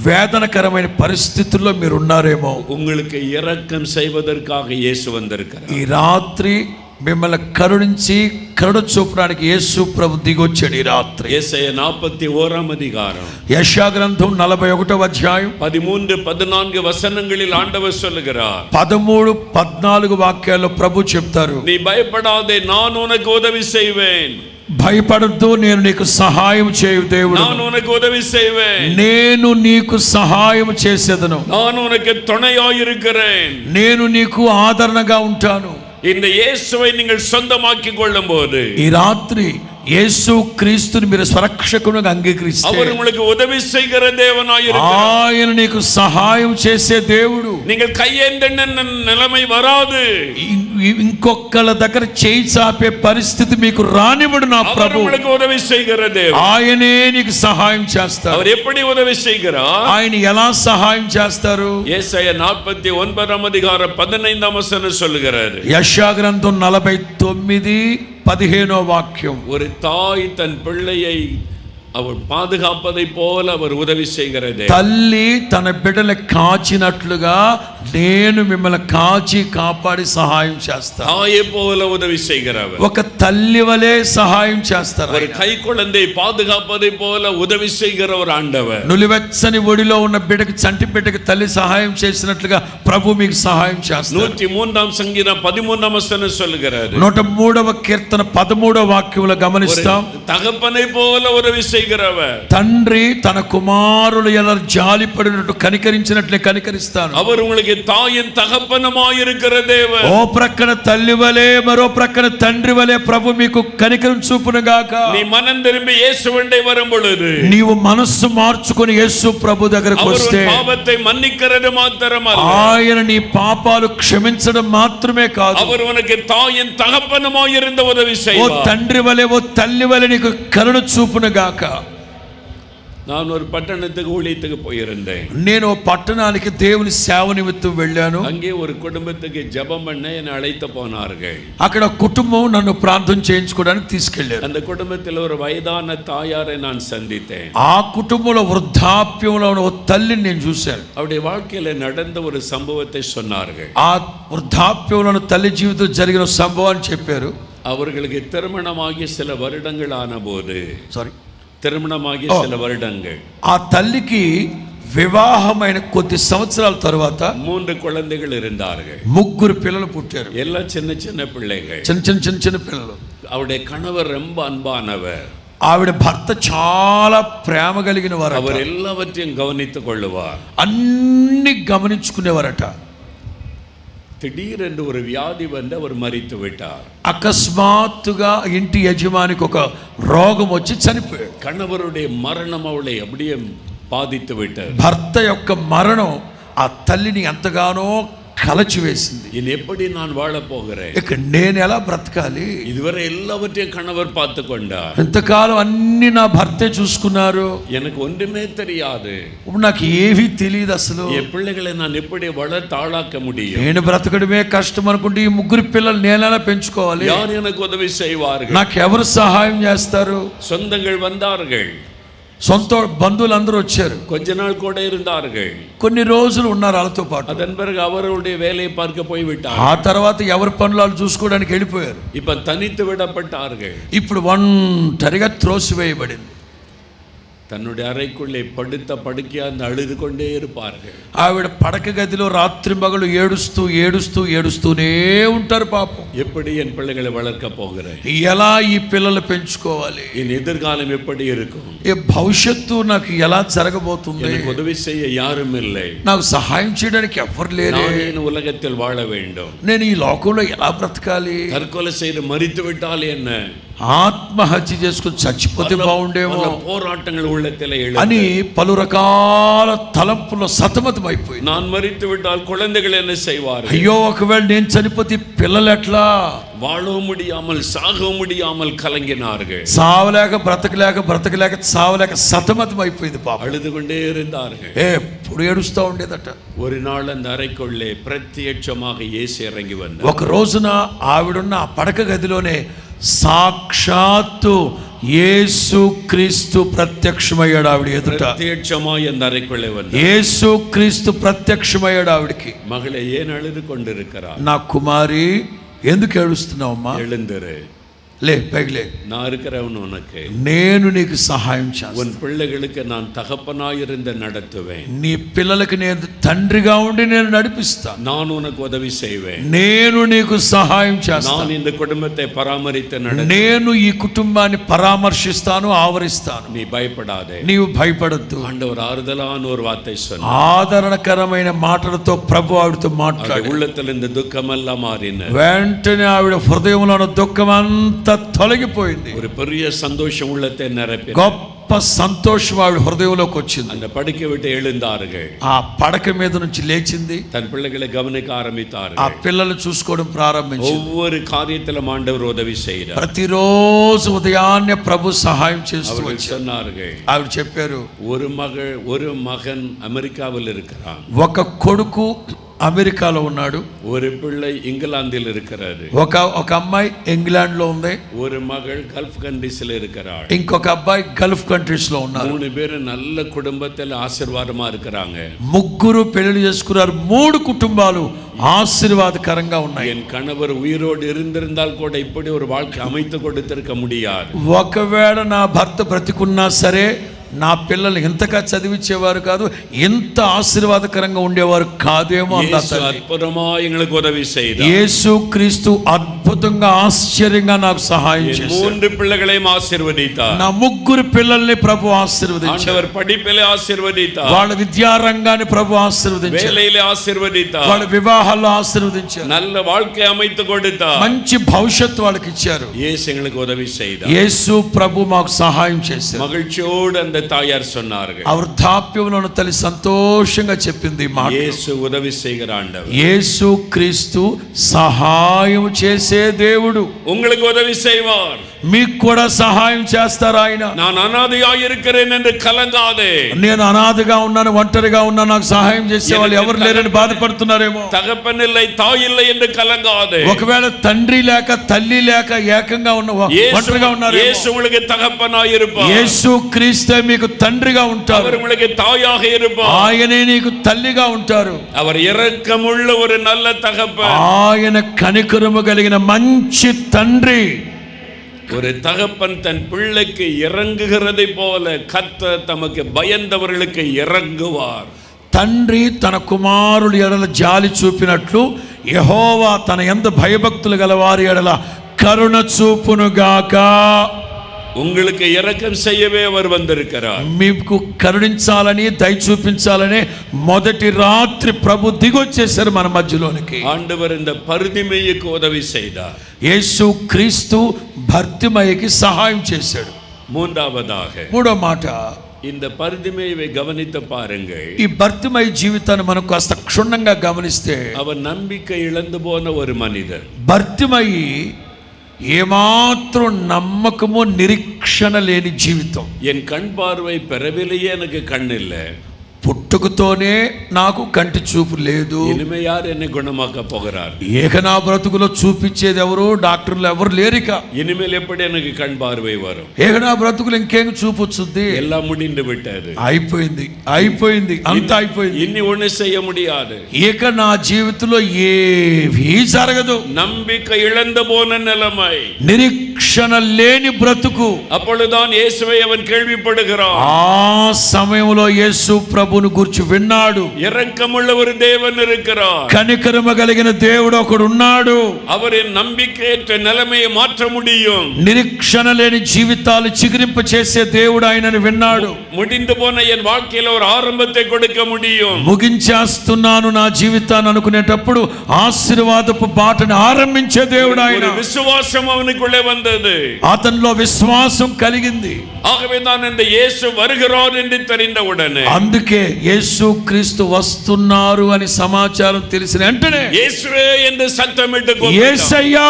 వేదనకరమైన పరిస్థితుల్లో మీరు ఉన్నారేమో. உங்களுக்கு இரக்கம் செய்வதற்காக இயேசு வந்திருக்கிறார். ఈ రాత్రి మిమ్మల్ని కరుణించి కరుణ చూపడానికి యేసు ప్రభు దిగొచ్చాడు. ఈ రాత్రి యెషయా 41వ అధికారం, యెషయా గ్రంథం 41వ అధ్యాయం 13-14 వచనங்களில் ఆండவர் சொல்லுகிறார். 13-14 వాక్యాల్లో ప్రభు చెప్తారు, నీ భయపడాదే, நான் உனக்கு உதவி செய்வேன். భయపడద్దు, నేను నీకు సహాయం చేయు దేవుడు. நான் உனக்கு உதவி செய்வேன். నేను నీకు సహాయం చేసేదను. நான் உனக்கு துணையாய் இருக்கிறேன். నేను నీకు ఆదరణగా ఉంటాను. இந்த இயேசுவை நீங்கள் சொந்தமாக்கிக் கொள்ளும் போது, ఈ రాత్రి యేసు క్రీస్తుని మీరు స్వరక్షకునిగా అంగీకరిస్తే அவர் உங்களுக்கு உதவி செய்கிற தேவனாய் இருக்கிறார். ఆయన నీకు సహాయం చేసే దేవుడు. நீங்கள் கையேந்தின நிலைமை வராது. ఇంకొకళ్ళ దగ్గర చేయి చాపే పరిస్థితి మీకు రానివ్వడు నా ప్రభు. உங்களுக்கு ఉదవి செய்கிற దేవుడు. ఆయనే నీకు సహాయం చేస్తారు. அவர் எப்படி உதவி செய்கிறார்? ఆయన ఎలా సహాయం చేస్తారు? యెషయా 49వ అధికారం 15వ వచనం சொல்லுகிறார். యెషయా గ్రంథం 49:15 వాక్యం, ஒரு தாய் தன் பிள்ளையை அவர் பாதுகாப்பதை போல அவர் ఉదవి செய்கிற దేవుడు. తల్లి తన బిడ్డల కాచినట్లుగా నేను మిమ్మల్ని కాచి కాపాడి సహాయం చేస్తాను. தாயை போல ఉదవి செய்கிறவர். ఒక తల్లి వలే సహాయం చేస్తారు. ஒரு கை குழந்தை பாதுகாப்பதை போல ఉదవి செய்கிறவர் ఆండவர். నులివెచ్చని ఒడిలో ఉన్న బిడ్డకి, చంటి బిడ్డకి తల్లి సహాయం చేసినట్లుగా ప్రభు మీకు సహాయం చేస్తారు. 103వ సంగీతం 13వ వచనం சொல்லுகிறார். 103వ కీర్తన 13వ వాక్యంలో గమనిస్తాం, తగపனை పోల ఉదవి செய்கிறவர். తండ్రి తన కుమారులు ఎలా జాలిపడినట్టు కనికరించినట్లే కనికరిస్తాను. அவர் உங்களுக்கு தாயின் தகப்பனுமாய் இருக்கிற தேவன். ఓ ప్రక్కన తల్లి వలే, మరో ప్రక్కన తండ్రి వలే ప్రభు మీకు కనికరం చూపునుగాక. నీ మనం తిరిగి యేసువండే వరం పొழுது, నీవు మనస్సు మార్చుకొని యేసు ప్రభు దగ్గరకు వస్తే పాపத்தை మన్నిக்கிறது మాత్రమల్ల, ఆయన నీ పాపాలు క్షమించడం మాత్రమే కాదు, அவர் உனக்கு தாயின் தகப்பனுமாய் இருந்த உதவி ఓ செய்வார். తండ్రి వలే, ఓ తల్లి వలే నీకు కరుణ చూపునుగాక. நான் ஒரு పట్టణத்துக்கு ஊழியத்துக்கு போயிருந்தேன். నేను పట్టణానికి దేవుని సేవ నిమిత్తం వెళ్ళాను. அங்கே ஒரு குடும்பத்துக்கு ஜெபம் பண்ண என்னை அழைத்து போனார்கள். అక్కడ కుటుంబం నన్ను ప్రార్థన చేయించుకోవడానికి తీసుకెళ్లారు. அந்த குடும்பத்தில் ஒரு వయదాన தாயாரை நான் சந்தித்தேன். ఆ కుటుంబంలో వృద్ధాప్యంలో ఉన్న ఓ తల్లిని నేను చూశాను. அவருடைய வாழ்க்கையில நடந்த ஒரு சம்பவத்தை சொன்னார்கள். ఆ వృద్ధాప్యంలో ఉన్న తల్లి జీవితంలో జరిగిన సంభవాన్ని చెప్పారు. அவர்களுக்கு திருமணமாகி சில வருடங்கள் ஆன போது, திருமணமாగి சில வருடங்கள், ఆ తల్లికి వివాహమైన కొద్ది సంవత్సరాల తర్వాత 3 குழந்தைகள் இருந்தார்கள். 3 పిల్లలు పుట్టారు. எல்லாம் சின்ன சின்ன பிள்ளைகள். చిన్న పిల్లలు. அவருடைய கணவர் ரொம்ப அன்பானவர். ఆవిడ భర్త చాలా ప్రేమ కలిగిన వారు. அவர் எல்லாவற்றையும் கவனித்துக் கொள்ளுவார். అన్ని గమనించుకునేవారట. திடீரென்று ஒரு வியாதி வந்து அவர் மரித்து விட்டார். అకస్మాత్తుగా ఇంటి యజమానికి ఒక రోగం వచ్చి చనిపోయాడు. கணவருடைய மரணம் அவளை அப்படியே బాధిத்து విட்டார். భర్త యొక్క మరణం ఆ తల్లిని ఎంతగానో కలచివేసింది. ఇది எப்படி நான் வாழ போகிறேன், ఇక నేను ఎలా బ్రతకాలి? இதுவரை எல்லாவற்றையும் கணவர் பார்த்து கொண்டார். ఇంతకాలం అన్ని నా భర్తే చూసుకున్నారు. எனக்கு ஒன்றுமே தெரியாது. నాకు ఏమీ తెలియదు అసలు. என் பிள்ளைகளை நான் எப்படி வளர்த்து ஆளாக்க முடியும்? నేను బ్రతకడమే కష్టం అనుకుంటే ఈ 3 పిల్లలు నేనెలా పెంచుకోవాలి? யார் எனக்கு உதவி செய்வார்கள்? నాకు ఎవరు సహాయం చేస్తారు? சொந்தங்கள் வந்தார்கள். సొంత బంధువులందరూ వచ్చారు. கொஞ்ச நாள் கூட இருந்தார்கள். కొన్ని రోజులు ఉన్నారు వాళ్ళతో పాటు. அதன் பிறகு அவருடைய வேலையை பார்க்க போய் விட்டார். ఆ తర్వాత ఎవరి పనులు వాళ్ళు చూసుకోవడానికి వెళ్ళిపోయారు. இப்ப தனித்து விடப்பட்டார்கள். ఇప్పుడు ఒంటరిగా త్రోసివేయబడింది. தன்னுடைய அறைக்குள்ளே படுத்த படுக்கையாந்து அழுது கொண்டே இருப்பார்கள். ఆవిడ పడక గదిలో రాత్రి మగలు ఏడుస్తూనే ఉంటారు పాపం. எப்படி என் பிள்ளைகளை வளர்க்க போகிறேன், ఎలా ఈ పిల్లలు పెంచుకోవాలి, என் எதிர்காலம் எப்படி இருக்கும், ఈ భవిష్యత్తు నాకు ఎలా జరగబోతుంది, எனக்கு உதவி செய்ய யாரும் இல்லை, నాకు సహాయం చేయడానికి ఎవరు లేరు, நான் உலகத்தில் வாழ வேண்டும், నేను ఈ లోకంలో ఎలా బ్రతకాలి, தற்கொலை செய்து மரித்து விட்டால் என்ன, ఆత్మహత్య చేసుకుని చచ్చిపోతే బాగుండేమో పోరాటங்கள் உள்ளத்திலே అని పలు రకాల తలంపుల్లో సతమతమైపోయింది. நான் மரித்து விட்டால் குழந்தைகள் என்ன செய்வார்கள், అయ్యో ఒకవేళ నేను చనిపోతే పిల్లలు ఎట్లా, வாழவும் முடியாமல் சாகவும் முடியாமல் கலங்கினார்கள். చావలేక బ్రతకలేక చావలేక సతమతమైపోయింది పాపం. அழுது கொண்டே இருந்தார்கள். ఎప్పుడు ఏడుస్తూ ఉండేదట. ஒரு நாள் அந்த అறைக்குள்ளே ప్రత్యక్షமாக యేసు ఇறங்கி வந்தார். ఒక రోజున ఆవిడున్న ఆ పడక గదిలోనే సాక్షాత్తు యేసు క్రీస్తు ప్రత్యక్షమయ్యాడు ఆవిడ ఎదుట. ప్రత్యక్షమాయి அந்த అறைக்குள்ளே வந்தார். యేసు క్రీస్తు ప్రత్యక్షమయ్యాడు ఆవిడకి. மகளே ஏன் அழுது கொண்டிருக்கிறாய், నా కుమారి ఎందుకు ఏడుస్తున్నావమ్మా, எழுந்திரு, లే పైకి లే, நான் இருக்கிறவன் உனக்கு, నేను నీకు సహాయం చేస్తాను, உன் பிள்ளைகளுக்கு நான் தகப்பனாயிருந்து நடத்துவேன், నీ పిల్లలకి నేను తండ్రిగా ఉండి నేను నడిపిస్తాను, நான் உனக்கு உதவி செய்வேன், నేను నీకు సహాయం చేస్తాను, நான் இந்த குடும்பத்தை பராமரித்து நடத்துவேன், నేను ఈ కుటుంబాన్ని పరామర్శిస్తాను, ఆవరిస్తాను, நீ பயப்படாதே, నీవు భయపడద్దు. ஆண்டவர் ஆறுதலான ஒரு வார்த்தை சொன்னார். ఆదరణకరమైన మాటలతో ప్రభు ఆవిడతో మాట్లాడి உள்ளத்தில் இந்த துக்கமெல்லாம் மாறின. వెంటనే ఆవిడ హృదయంలో ఉన్న దుఃఖం అంతా తొలగిపోయింది. ஒரு பெரிய சந்தோஷம் உள்ளத்தை நிரப்பி గొప్ప సంతోషం ఆవిడ హృదయంలోకి వచ్చింది. அந்த படுக்கை விட்டு எழுந்தார்கள். ఆ పడక మీద నుంచి లేచింది. தன் பிள்ளைகளை கவனிக்க ஆரம்பித்தார்கள். ఆ పిల్లలు చూసుకోవడం ప్రారంభించింది. ஒவ்வொரு காரியத்திலும் ஆண்டவர் உதவி செய்தார். ప్రతిరోజు ఉదయాన్నే ప్రభు సహాయం చేస్తూ వచ్చారు. சொன்னார்கள், ఆవిడ చెప్పారు, ஒரு மகன் அமெரிக்காவில் இருக்கிறான், ఒక కొడుకు అమెరికాలో ఉన్నాడు, ஒரு பிள்ளை இங்கிலாந்தில் இருக்கிறாரு, ఒక అమ్మాయి ఇంగ్లాండ్ లో ఉంది, ஒரு மகள் கல்ஃப் கண்ட்ரீஸ்ல இருக்கிறாள், ఇంకొక అబ్బాయి గల్ఫ్ కంట్రీస్ లో ఉన్నారు. 3 பேர் நல்ல குடும்பத்தில் ஆசீர்வாదமா இருக்கிறாங்க. ముగ్గురు పెళ్లి చేసుకున్నారు. 3 కుటుంబాలు ఆశీర్వాదకరంగా ఉన్నాయి. என் கணவர் உயிரோடு இருந்திருந்தால் கூட இப்படி ஒரு வாழ்க்கை அமைத்து கொடுத்திருக்க முடியாது. ఒకవేళ నా భర్త బ్రతికున్నా సరే నా పిల్లలు ఇంతగా చదివించేవారు కాదు, ఇంత ఆశీర్వాదకరంగా ఉండేవారు కాదేమో అన్నారు. అద్భుతமாக எங்களுக்கு உதவி செய்தார். యేసు క్రీస్తు అద్భుతంగా ఆశ్చర్యంగా నాకు సహాయం చేశారు. 3 பிள்ளைகளையும் ஆசీర్వదించాர். నా 3 పిల్లల్ని ప్రభు ఆశీర్వదించారు. ஆண்டவர் படிப்பிலே ஆசீர்வதித்தார். వాళ్ళ విద్యారంగాన్ని ప్రభు ఆశీర్వదించారు. வேலையிலே ஆசீர்வதித்தார். వాళ్ళ వివాహాల్లో ఆశీర్వదించారు. நல்ல வாழ்க்கை அமைத்து கொடுத்தார். మంచి భవిష్యత్తు వాళ్ళకి ఇచ్చారు. యేసు எங்களுக்கு உதவி செய்தார். యేసు ప్రభు మాకు సహాయం చేశారు. மகிழ்ச்சியோடு அந்த தாயார் சொன்னார்கள். ఆ వృద్ధాప్యంలో ఉన్న తల్లి సంతోషంగా చెప్పింది ఈ మాట. యేసు ఉదవి செய்கிற ஆண்டவர். యేసు క్రీస్తు సహాయం చేసే దేవుడు. உங்களுக்கு உதவி செய்வார். మీకు కూడా సహాయం చేస్తారు ఆయన. நான் అనాథగా இருக்கிறேன் என்று కలగాదే. నేను అనాథగా ఉన్నాను, ఒంటరిగా ఉన్నాను, నాకు సహాయం చేసే వాళ్ళు ఎవరు లేరని బాధపడుతున్నారేమో. தகப்பன் இல்லை, தாய் இல்லை என்று கலங்காதே. ఒకవేళ తండ్రి లేక తల్లి లేక ఏకంగా ఉన్న ఒంటరిగా ఉన్నారు. యేసు உங்களுக்கு தகப்பனாய் இருப்பார். యేసు క్రీస్తే మీకు తండ్రిగా ఉంటారు. அவர் உங்களுக்கு தாயாக இருப்பார். ఆయనే నీకు తల్లిగా ఉంటారు. அவர் இரக்கமுள்ள ஒரு நல்ல தகப்பன். ఆయన కనికరము కలిగిన మంచి తండ్రి. ஒரு தகப்பன் தன் பிள்ளைக்கு இறங்குகிறதை போல கர்த்தர் தமக்கு பயந்தவர்களுக்கு இறங்குவார். తండ్రి తన కుమారుల ఎడల జాలి చూపినట్లు యెహోవా తన యందు భయభక్తులు గల వారి ఎడల కరుణ చూపునుగాక. உங்களுக்கு இரக்கம் செய்யவே அவர் வந்திருக்கிறார். మీకు కరుణించాలని దయ చూపించాలని మొదటి రాత్రి ప్రభు దిగొచ్చేశారు మన మధ్యలోనికి. ஆண்டவர் இந்த பர்திமேயுக்கு உதவி செய்தார். యేసు క్రీస్తు భర్తిమయ్యకి సహాయం చేశాడు. మూడో మాట, இந்த பர்திமேயை கவனித்து பாருங்கள். ఈ భర్తిమయ్య జీవితాన్ని మనం కాస్త క్షుణ్ణంగా గమనిస్తే, அவர் நம்பிக்கை இழந்து போன ஒரு மனிதன். భర్తిమయ్యి ఏమాత్రం నమ్మకము నిరీక్షణ లేని జీవితం. என் கண் பார்வை பெறவில்லையே, எனக்கு கண் இல்லை, పుట్టుక పుట్టుకతోనే నాకు కంటి చూపు లేదు. இனிமே யார் என்னை குணமாக்க போகிறார்? ఏక నా బ్రతుకులో చూపించేది ఎవరు? డాక్టర్లు ఎవరు లేరిక. இனிமேல் எப்படி எனக்கு கண் பார்வை வரும்? ఏక నా బ్రతుకులు ఇంకేం చూపు వచ్చింది? எல்லாம் முடிந்து விட்டது. అయిపోయింది, అయిపోయింది, అంతా అయిపోయింది. ఇన్ని ஒண்ணு செய்ய முடியாது. ఇక నా జీవితంలో ఏమీ జరగదు. நம்பிக்கை இழந்து போன நிலைமை, నిరీక్షణ లేని బ్రతుకు. அப்பொழுதுதான் இயேசுவை அவன் கேள்விப்படுகிறான். ఆ సమయంలో యేసు ప్రభువును గురించి విన్నాడు. இரக்கமுள்ள ஒரு தேவன் இருக்கிறார், కనికరమ కలిగిన దేవుడు ఒకడు ఉన్నాడు. அவரின் நம்பிக்கையற்ற நிலைமையை மாற்ற முடியும். నిరీక్షణ లేని జీవితాలు చిగురింప చేసే దేవుడు ఆయనను విన్నాడు. முடிந்து போன என் வாழ்க்கையில ஒரு ఆరంభத்தை கொடுக்க முடியும். ముగించేస్తున్నాను నా జీవితాన్ని అనుకునేటప్పుడు ఆశీర్వాదపు బాటను ఆరంభించే దేవుడు ఆయన. విశ్వాసం அவனுக்குள்ளே வந்தது, అతనిలో విశ్వాసం కలిగింది. ஆகவே தான் இந்த இயேசு வருகிறார் என்று தெரிந்தவுடனே, అందుకే యేసు క్రీస్తు వస్తున్నారు అని సమాచారం తెలిసిన వెంటనే இயேசுவே என்று சத்தமிட்டு యేసయ్యా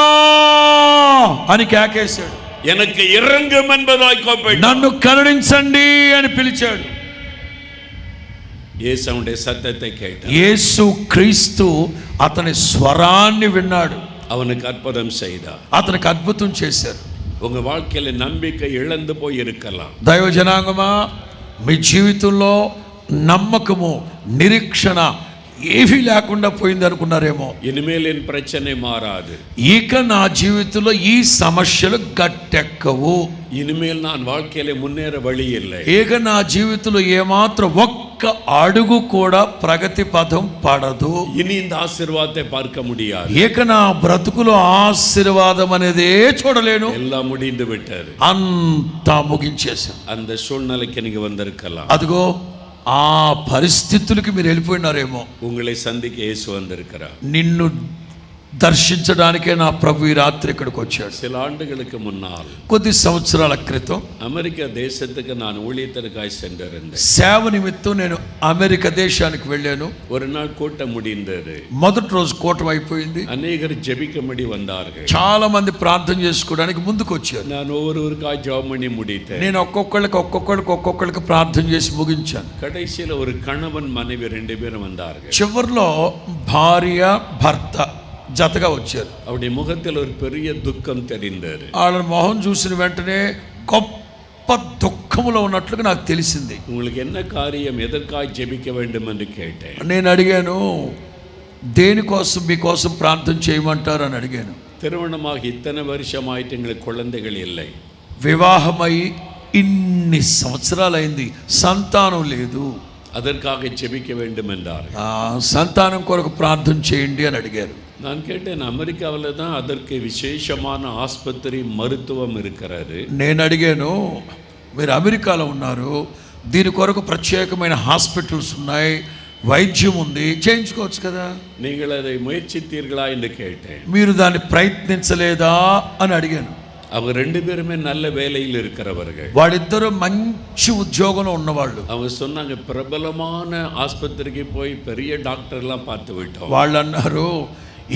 అని కేకేశాడు. எனக்கு இறங்கும் என்பதாய் கூப்பிட்டான். నన్ను కరుణించండి అని పిలిచాడు. இயேசுவுடைய சத்தத்தை கேட்டான். యేసు క్రీస్తు అతని స్వరాన్ని విన్నాడు. அவனுக்கு அற்புதம் செய்தார். అతనికి అద్భుతం చేశారు. உங்க வாழ்க்கையில நம்பிக்கை இழந்து போய் இருக்கலாம். దైవ జనాంగమా, మీ జీవితంలో నమ్మకము, నిరీక్షణ ఏమీ లేకుండా పోయింది అనుకున్నారేమో. இனிமேல் என் பிரச்சனை மாறாது. ఇక నా జీవితంలో ఈ సమస్యలు గట్టెక్కవు. இனிமேல் நான் வாழ்க்கையில முன்னேற వழி இல்லை. ఇక నా జీవితంలో ఏమాత్రం ఒక్క అడుగు కూడా ప్రగతి పదం పడదు. இனி இந்த ஆசீர்வாதத்தை பார்க்க முடியாது. ఇక నా బ్రతుకులో ఆశీర్వాదం అనేదే చూడలేను. எல்லாம் முடிந்து விட்டது. అంతా ముగించేశాను. அந்த సూழ்நிலைக்கு நீங்க வந்திருக்கலாம். అదిగో ఆ పరిస్థితులకి మీరు వెళ్ళిపోయినారేమో. உங்களை சந்திக்க இயேசு வந்திருக்கிறார். నిన్ను దర్శించడానికే నా ప్రభు ఈ రాత్రి ఇక్కడికి వచ్చాడు. சில ஆண்டுகளுக்கு முன்னால், కొద్ది సంవత్సరాల క్రితం அமெரிக்கா தேசத்துக்கு நான் ஊழியத்திற்காய் சென்றிருந்தேன். సేవ నిమిత్తం నేను అమెరికా దేశానికి వెళ్ళాను. ஒரு நாள் கூட்டம் முடிந்தது. మొదటి రోజు కూటమి అయిపోయింది. அநேகர் ஜெபிக்கும்படி வந்தார்கள். చాలా మంది ప్రార్థన చేసుకోవడానికి ముందుకు వచ్చారు. நான் ஒவ்வொருவருக்காய் ஜெபம் பண்ணி முடித்தேன். నేను ఒక్కొక్కళ్ళకి ప్రార్థన చేసి ముగించాను. கடைசியில் ஒரு கணவன் மனைவி 2 பேரும் வந்தார்கள். చివరిలో భార్య భర్త జతగా వచ్చారు. அவருடைய முகத்தில் ஒரு பெரிய துக்கம் தெரிந்தது. వాళ్ళ మొహం చూసిన వెంటనే గొప్ప దుఃఖములో ఉన్నట్లుగా నాకు తెలిసింది. உங்களுக்கு என்ன காரியம், எதற்காய் ஜெபிக்க வேண்டும் என்று கேட்டேன். నేను అడిగాను, దేనికోసం మీకోసం ప్రార్థన చేయమంటారు అని అడిగాను. திருமணமாக இத்தனை வருஷமாயிட்டு எங்களுக்கு குழந்தைகள் இல்லை. వివాహమై ఇన్ని సంవత్సరాలైంది, సంతానం లేదు. அதற்காக ஜெபிக்க வேண்டும் என்றார். సంతానం కొరకు ప్రార్థన చేయండి అని అడిగారు. நான் கேட்டேன், அமெரிக்காவில் தான் அதற்கு விசேஷமான ஆஸ்பத்திரி மருத்துவம் இருக்கிறது. నేను అడిగాను, మీరు అమెరికాలో ఉన్నారు, దీని కొరకు ప్రత్యేకమైన హాస్పిటల్స్ ఉన్నాయి, వైద్యం ఉంది, చేయించుకోవచ్చు కదా, நீங்கள் அதை முயற்சித்தீர்களா என்று கேட்டேன். మీరు దాన్ని ప్రయత్నించలేదా అని అడిగాను. அவங்க 2 பேருமே நல்ல வேலையில் இருக்கிறவர்கள். వాళ్ళిద్దరూ మంచి ఉద్యోగంలో ఉన్నవాళ్ళు. அவங்க சொன்னாங்க, பிரபலமான ஆஸ்பத்திரிக்கு போய் பெரிய டாக்டர்லாம் பார்த்து விட்டோம். వాళ్ళు అన్నారు,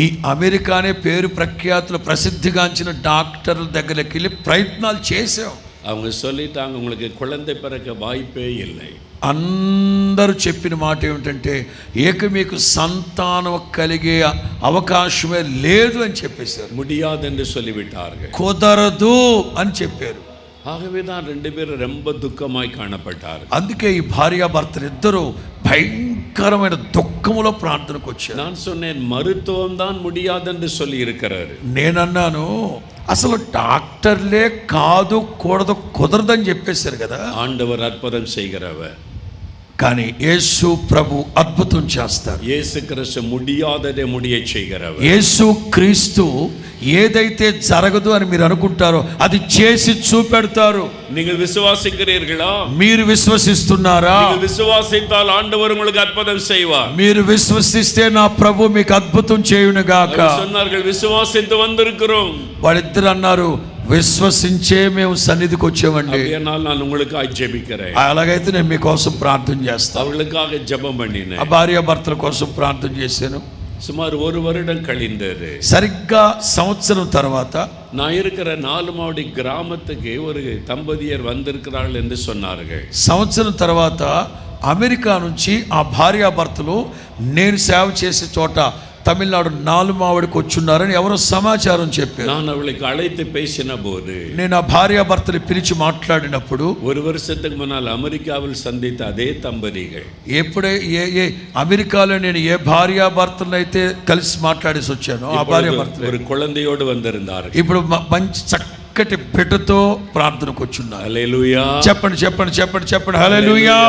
ఈ అమెరికానే పేరు ప్రఖ్యాతులు ప్రసిద్ధిగాంచిన డాక్టర్ల దగ్గరికి వెళ్ళి ప్రయత్నాలు చేసాం. அவங்க சொல்லிட்டாங்க, உங்களுக்கு குழந்தை பிறக்க வாய்ப்பே இல்லை. అందరూ చెప్పిన మాట ఏమిటంటే, మీకు సంతానం కలిగే అవకాశమే లేదు అని చెప్పేశారు. முடியாது என்று சொல்லிவிட்டார்கள். కుదరదు అని చెప్పారు. ஆகவே தான் 2 பேரும் ரொம்ப துக்கமாய் காணப்பட்டார்கள். అందుకే ఈ భార్యాభర్తలు ఇద్దరు భయంకరమైన దుఃఖములో ప్రార్థనకు వచ్చారు. நான் சொன்னேன், மருத்துவம் தான் முடியாது என்று சொல்லி இருக்கிறாரு. నేనన్నాను, అసలు డాక్టర్లే కాదు, కూడదు, కుదరదని చెప్పేశారు కదా. ஆண்டவர் அற்புதம் செய்கிறவர். కానీ యేసు ప్రభు అద్భుతం చేస్తారు. இயேசு கிறிஸ்து முடியாததை முடிய செய்கிறவர். యేసు క్రీస్తు ఏదైతే జరగదు అని మీరు అనుకుంటారో అది చేసి చూపెడతారు. நீங்கள் விசுவாசிக்கிறீர்களா? మీరు విశ్వసిస్తున్నారా? நீங்கள் விசுவாசித்தால் ஆண்டவர் உங்களுக்கு அற்புதம் செய்வார். మీరు విశ్వసిస్తే నా ప్రభు మీకు అద్భుతం చేయును గాక. சொன்னார்கள், விசுவாசித்து வந்திருக்கிறோம். వాళ్ళిద్దరు అన్నారు, విశ్వసించే మేము సన్నిధికి వచ్చామండి. நான் உங்களுக்காக ஜெபிக்கிறேன். అలాగైతే నేను మీకోసం ప్రార్థన చేస్తాను. அவர்களுக்காக ஜெபம் பண்ணினேன். ఆ భార్య భర్తల కోసం ప్రార్థన చేశాను. சுமார் 1 வருடம் கழிந்தது. సరిగ్గా సంవత్సరం తర్వాత நான் இருக்கிற 4 மாவடி கிராமத்துக்கு ஒரு தம்பதியர் வந்திருக்கிறார்கள் என்று சொன்னார்கள். సంవత్సరం తర్వాత అమెరికా నుంచి ఆ భార్యాభర్తలు నేను సేవ చేసే చోట తమిళనాడు నాలుమావిడికి వచ్చున్నారని ఎవరో సమాచారం చెప్పారు. நான் அவளுக்கு அழைத்து பேசின போது, నేను ఆ భార్యాభర్తలు పిలిచి మాట్లాడినప్పుడు, ஒரு வருஷத்துக்கு முன்னால் அமெரிக்காவில் சந்தித்த அதே தம்பதிகள், ఎప్పుడే ఏ అమెరికాలో నేను ఏ భార్యాభర్తలను అయితే కలిసి మాట్లాడేసి వచ్చానో ఆ భార్యాభర్తలు ஒரு குழந்தையோடு வந்திருந்தார்கள். ఇప్పుడు మంచి చక్కటి బిడ్డతో ప్రార్థనకు వచ్చున్నారు. హల్లెలూయా. చెప్పండి చెప్పండి చెప్పండి చెప్పండి హల్లెలూయా.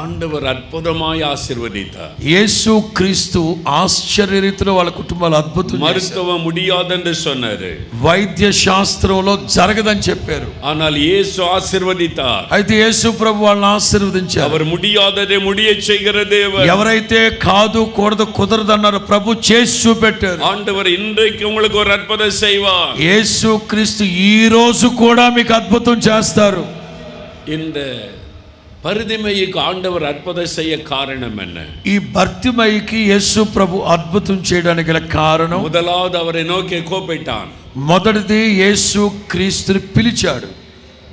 ஆண்டவர் அற்புதமாய் ஆசீர்வதித்தார். యేసు క్రీస్తు ఆశ్చర్య రీతిలో వాళ్ళ కుటుంబాలు అద్భుతం. மருத்துவம் முடியாதென்று சொன்னாரு, వైద్య శాస్త్రంలో జరగదని చెప్పారు. ஆனால் இயேசு ஆசீர்வதித்தார். అయితే యేసు ప్రభు వాళ్ళని ఆశీర్వదించారు. அவர் முடியாததை முடிய செய்கிற தேவன். ఎవరైతే కాదు కూడదు కుదరదన్నారో ప్రభు చేసి చూపెట్టారు. ஆண்டவர் இன்றைக்கு உங்களுக்கு ஒரு அற்புதம் செய்வார். యేసు క్రీస్తు ఈ రోజు కూడా మీకు అద్భుతం చేస్తారు. இந்த பரிதிமைக்கு ஆண்டவர் அற்புதம் செய்ய காரணம் என்ன? ఈ భర్తిమయికి యేసు ప్రభు అద్భుతం చేయడానికి గల కారణం, முதலாவது அவரை நோக்கி கூப்பிட்டான். మొదటిది యేసు క్రీస్తుని పిలిచాడు.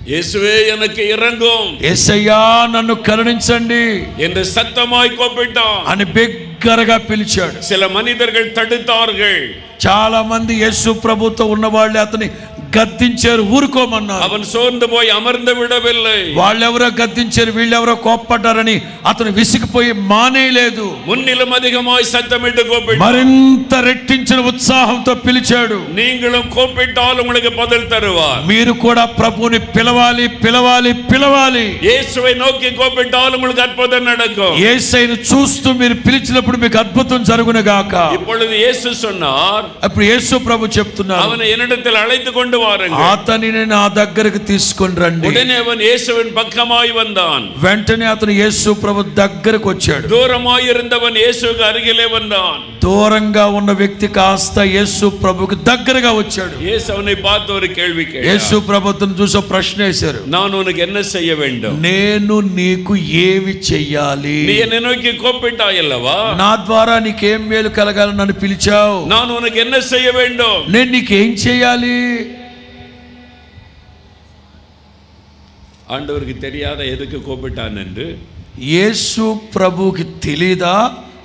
இயேசுவே எனக்கு இறங்கும், యేసయ్యా నన్ను కరుణించండి என்று சத்தமாய் கூப்பிட்டான். అని బిగ్గరగా పిలిచాడు. சில மனிதர்கள் தடுத்தார்கள். చాలా మంది యేసు ప్రభుతో ఉన్న వాళ్ళే అతని గద్దించారు, ఊరుకోమన్నారు. அவன் சோர்ந்து போய் அமர்ந்து விடவில்லை. వాళ్ళెవరో గద్దించారు, వీళ్ళెవరో కోప్పడ్డారని అతను విసిగిపోయి మానేయలేదు. முன்னிலும் அதிகமாய் சத்தமிட்டு கூப்பிட்டான். మరింత రెట్టించిన ఉత్సాహంతో పిలిచాడు. நீங்களும் கூப்பிட்டால் உங்களுக்கு பதில் தருவார். మీరు కూడా ప్రభువుని పిలవాలి పిలవాలి పిలవాలి. இயேசுவை நோக்கி கூப்பிட்டால் உங்களுக்கு அற்புதம் நடக்கும். యేసయ్యను చూస్తూ మీరు పిలిచినప్పుడు మీకు అద్భుతం జరుగును గాక. இப்பொழுது இயேசு சொன்னார், అప్పుడు యేసు ప్రభు చెప్తున్నారు, அவனை என்னிடத்தில் அழைத்து கொண்டு வாருங்கள். అతనిని నా దగ్గరికి తీసుకొని రండి. உடனே அவன் இயேசுவின் பக்கமாய் வந்தான். వెంటనే అతను యేసు ప్రభు దగ్గరకు వచ్చాడు. தூரமாய் இருந்தவன் இயேசுவுக்கு அருகிலே வந்தான். దూరంగా ఉన్న వ్యక్తి కాస్త యేసు ప్రభుకి దగ్గరగా వచ్చాడు. இயேசு அவனை பார்த்து ஒரு கேள்வி கேட்டார். యేసు ప్రభుత్వం చూసి ప్రశ్న వేశారు, நான் உனக்கு என்ன செய்ய வேண்டும்? నేను నీకు ఏమి చెయ్యాలి? நீ என்னை நோக்கி கூப்பிட்டாய் அல்லவா? నా ద్వారా నీకేం మేలు కలగాలని నన్ను పిలిచావు. நான் உனக்கு என்ன செய்ய வேண்டும்? నేను నీకేం చెయ్యాలి? ஆண்டவருக்கு தெரியாத எதுக்கு கூப்பிட்டான் என்று? యేసు ప్రభుకి తెలీదా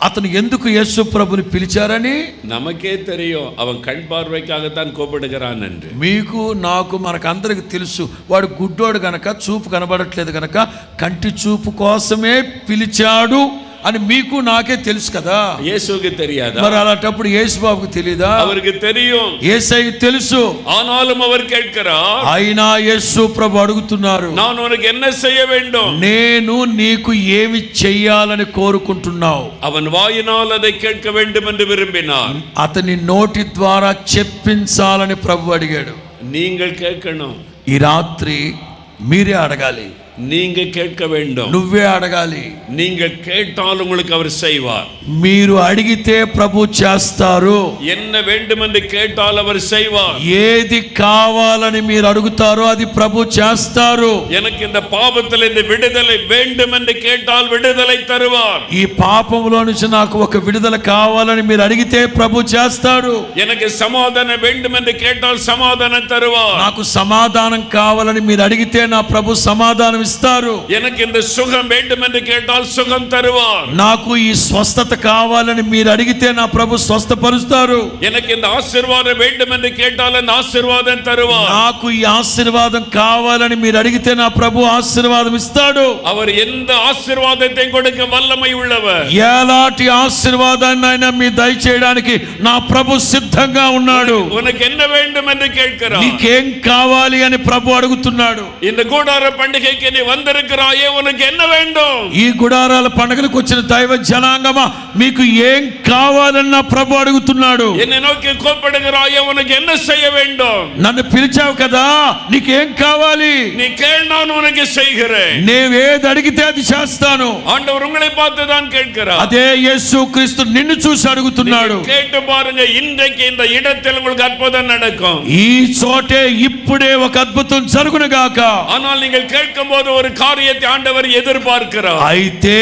అతను ఎందుకు యేసు ప్రభుని పిలిచారని? நமக்கே தெரியும், அவன் கண் பார்வைக்காகத்தான் கூப்பிடுகிறான் என்று. మీకు నాకు మనకందరికి తెలుసు, వాడు గుడ్డోడు గనక, చూపు కనబడట్లేదు గనక కంటి చూపు కోసమే పిలిచాడు అని మీకు నాకే తెలుసు కదా. இயேசுவுக்கு தெரியாதா? మరి అలాంటప్పుడు యేసు బాబుకు తెలీదా? அவருக்கு தெரியும். యేసయ్య తెలుసు. ஆனாலும் அவர் கேட்கிறார், అయినా యేసు ప్రభు అడుగుతున్నారు, நான் உனக்கு என்ன செய்ய வேண்டும்? నేను నీకు ఏమి చెయ్యాలని కోరుకుంటున్నావు? அவன் வாயினால் அதை கேட்க வேண்டும் என்று விரும்பினார். అతని నోటి ద్వారా చెప్పించాలని ప్రభు అడిగాడు. நீங்கள் கேட்கணும். ఈ రాత్రి మీరే అడగాలి. நீங்க கேட்க வேண்டும். నువ్వే అడగాలి. நீங்கள் கேட்டால் உங்களுக்கு அவர் செய்வார். మీరు అడిగితే ప్రభు చేస్తారు. என்ன வேண்டும் என்று கேட்டால் அவர் செய்வார். ఏది కావాలని మీరు అడుగుతారో అది ప్రభు చేస్తారు. எனக்கு இந்த பாவத்தில் இந்த விடுதலை வேண்டும் என்று கேட்டால் விடுதலை தருவார். ఈ పాపంలో నుంచి నాకు ఒక విడుదల కావాలని మీరు అడిగితే ప్రభు చేస్తాడు. எனக்கு சமாதானம் வேண்டும் என்று கேட்டால் சமாதானம் தருவார். నాకు సమాధానం కావాలని మీరు అడిగితే నా ప్రభు సమాధానం ఇస్తారు. எனக்கு இந்த சுகம் வேண்டும் என்று கேட்டால் சுகம் தருவார். నాకు ఈ స్వస్థత కావాలని మీరు అడిగితే నా ప్రభు స్వస్థపరుస్తారు. எனக்கு இந்த ஆசీర్వాదం வேண்டும் என்று கேட்டால் அந்த ஆசீర్వాదం தருவார். నాకు ఈ ఆశీర్వాదం కావాలని మీరు అడిగితే నా ప్రభు ఆశీర్వాదం ఇస్తాడు. அவர் எந்த ஆசீர்வாதத்தை கொடுக்க வல்லமை உள்ளவர். ఎలాంటి ఆశీర్వాదాన్ని అయినా మీ దయచేయడానికి నా ప్రభు సిద్ధంగా ఉన్నాడు. உனக்கு என்ன வேண்டும் என்று கேட்கிறார். నీకేం కావాలి అని ప్రభు అడుగుతున్నాడు. இந்த கூடார பண்டிகைக்கு நீ வந்திருக்கிறாயே, உனக்கு என்ன வேண்டும்? ఈ గుడారాల పండుగలకు వచ్చిన దైవ జనాంగమా, మీకు ఏం కావాలని నా ప్రభు అడుగుతున్నాడు. என்னை நோக்கி கூப்பிடுகிறாயே, உனக்கு என்ன செய்ய வேண்டும்? నన్ను పిలిచావు కదా, నీకేం కావాలి? நீ கேள், நான் உனக்கு செய்கிறேன். నేవేది అడిగితే అది చేస్తాను. ஆண்டவர் உங்களை பார்த்து தான் கேட்கிறார். అదే యేసు క్రీస్తు నిన్ను చూసి అడుగుతున్నాడు. கேட்டு பாருங்க, இன்றைக்கு இந்த இடத்தில் உங்களுக்கு அற்புதம் நடக்கும். ఈ చోటే ఇప్పుడే ఒక అద్భుతం జరుగును గాక. ஆனால் நீங்கள் கேட்கும் போது ஒரு காரியத்தை ஆண்டவர் எதிர்பார்க்கிறார். అయితే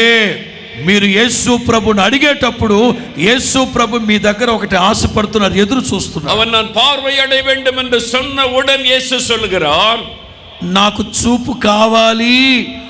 మీరు యేసు ప్రభుని అడిగేటప్పుడు యేసు ప్రభు మీ దగ్గర ఒకటి ఆశపడుతున్నారు, ఎదురు చూస్తున్నారు. அவன் நான் பார்வை அடைய வேண்டும் என்று சொன்ன உடன் இயேசு சொல்கிறார், నాకు చూపు కావాలి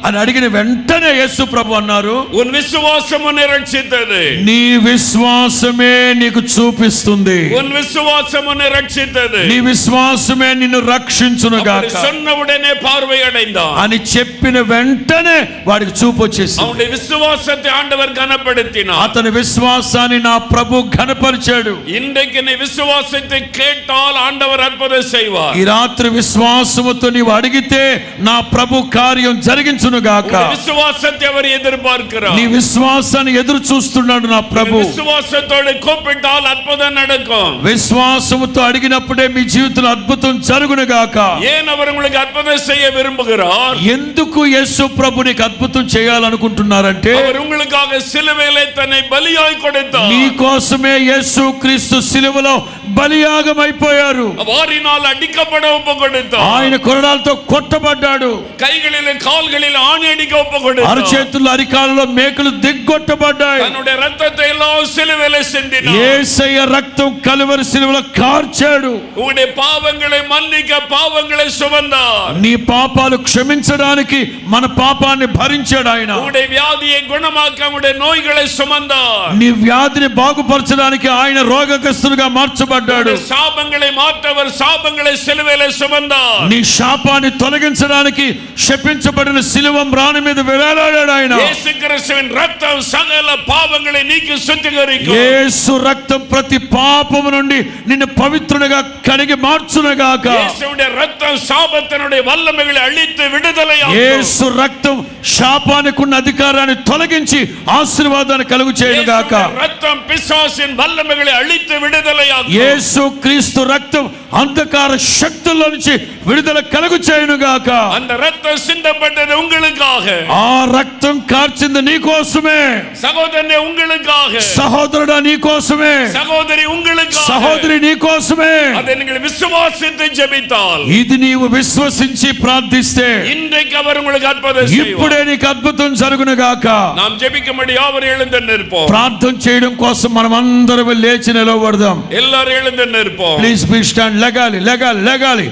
అని అడిగిన వెంటనే యేసు ప్రభు అన్నారు, உன் விசுவாசம் உன்னை ரட்சித்தது. నీ విశ్వాసమే నీకు చూపిస్తుంది. உன் விசுவாசம் உன்னை ரட்சித்தது. నీ విశ్వాసమే నిన్ను రక్షించును గాక. சொன்ன உடனே பார்வை அடைந்தான். అని చెప్పిన వెంటనే వాడికి చూపు వచ్చేసింది. அவனுடைய விசுவாசத்தை ஆண்டவர் கனப்படுத்தினார். అతని విశ్వాసాన్ని నా ప్రభు ఘనపరిచాడు. இன்றைக்கு நீ விசுவாசத்தை கேட்டால் ஆண்டவர் அற்புதம் செய்வார். ఈ రాత్రి విశ్వాసముతో నీవు అడిగితే నా ప్రభు కార్యం జరిగించును గాక. విశ్వాసத்தை அவர் எதிர்பார்க்கிறார். నీ విశ్వాసాన్ని ఎదురు చూస్తున్నాడు నా ప్రభు. విశ్వాసతోడు కూపిటాల్ అద్భుతం నడుக்கும். విశ్వాసముతో అడిగినప్పుడే మీ జీవితంలో అద్భుతం జరుగును గాక. ஏன் அவர் உங்களுக்கு அற்புதம் செய்ய விரும்புகிறார்? ఎందుకు యేసు ప్రభు నీకు అద్భుతం చేయాలనుకుంటున్నారంటే அவர் உங்களுக்காக சிலுவையிலே தன்னை பலியாய் கொடுத்தார். నీ కోసమే యేసు క్రీస్తు సిలువలో బలియాగం అయిపోయారు. వారిனால் అడిக்கப்பட ஒப்பு கொடுத்தார். ఆయన కొరడాలతో కొట్టబడ్డాడు. కైகளிலே కాల్களிலே ఆణి అడిక ఒప్పు கொடுத்தார். అరచేతుల్లో అరికాలలో మేకులు దిగ్గొట్టబడ్డాయి. తన్నుடைய రక్తத்தை எல்லாம் சிலுவையிலே சிந்தினார். యేసయ్య రక్తం కలువరి సిలువలో కార్చాడు. உங்களுடைய பாவங்களை மன்னிக்க பாவங்களை சுமந்தார். నీ పాపాలు క్షమించడానికి మన పాపాన్ని భరించాడు ఆయన. உங்களுடைய வியாதியை குணமாக்க உங்களுடைய நோய்களை சுமந்தார். నీ వ్యాధిని బాగుపరచడానికి ఆయన రోగగ్రస్తునిగా మార్చబడ్డాడు. శాపங்களை மாற்றவர் శాపங்களை సిలువలో సుమందార్. నీ శాపాన్ని తొలగించడానికి శపించబడిన సిలువ మ్రాణి మీద వేలాడాడు ఆయన. యేసు క్రీస్తువిన్ రక్తం సకల పాపங்களை నీకి శుద్ధీకరిக்கும். యేసు రక్తం ప్రతి పాపము నుండి నిన్ను పవిత్రునిగా కడిగి మార్చును గాక. యేసువుடைய రక్తం శాపத்தினுடைய వల్లமைகளை అழித்து విడుదలయాకు. యేసు రక్తం శాపానికి ఉన్న అధికారాన్ని తొలగించి ఆశీర్వాదాన్ని కలుగు చేయను గాక. రక్తం పిశాచిన్ వల్లமைகளை అழித்து విడుదలయాకు. యేసు క్రీస్తు రక్తం అంధకార శక్తుల నుంచి విడుదల కలుగు చేయను గాక. அந்த ரத்தம் சிந்தப்பட்டது உங்களுக்காக. ఆ రక్తం కార్చింది నీ కోసమే. సహోదరనే உங்களுக்காக. సహోదరుడా నీ కోసమే. సహోదరి உங்களுக்காக. సహోదరి నీ కోసమే. அதை நீங்கள் விசுவாசித்து ஜெபித்தால், ఇది నీవు విశ్వసించి ప్రార్థిస్తే இன்றைக்கு அவர் உங்களுக்கு அற்புதம் செய்வார். ఇప్పుడే నీకు అద్భుతం జరుగును గాక. நாம் ஜெபிக்கும்படி யாவரும் எழுந்து நிற்போம். ప్రార్థన చేయడం కోసం మనం అందరం లేచి నిలబడదాం. எல்லாரும் எழுந்து நிற்போம். Please be stand. లెగాలి లెగాలి లెగాలి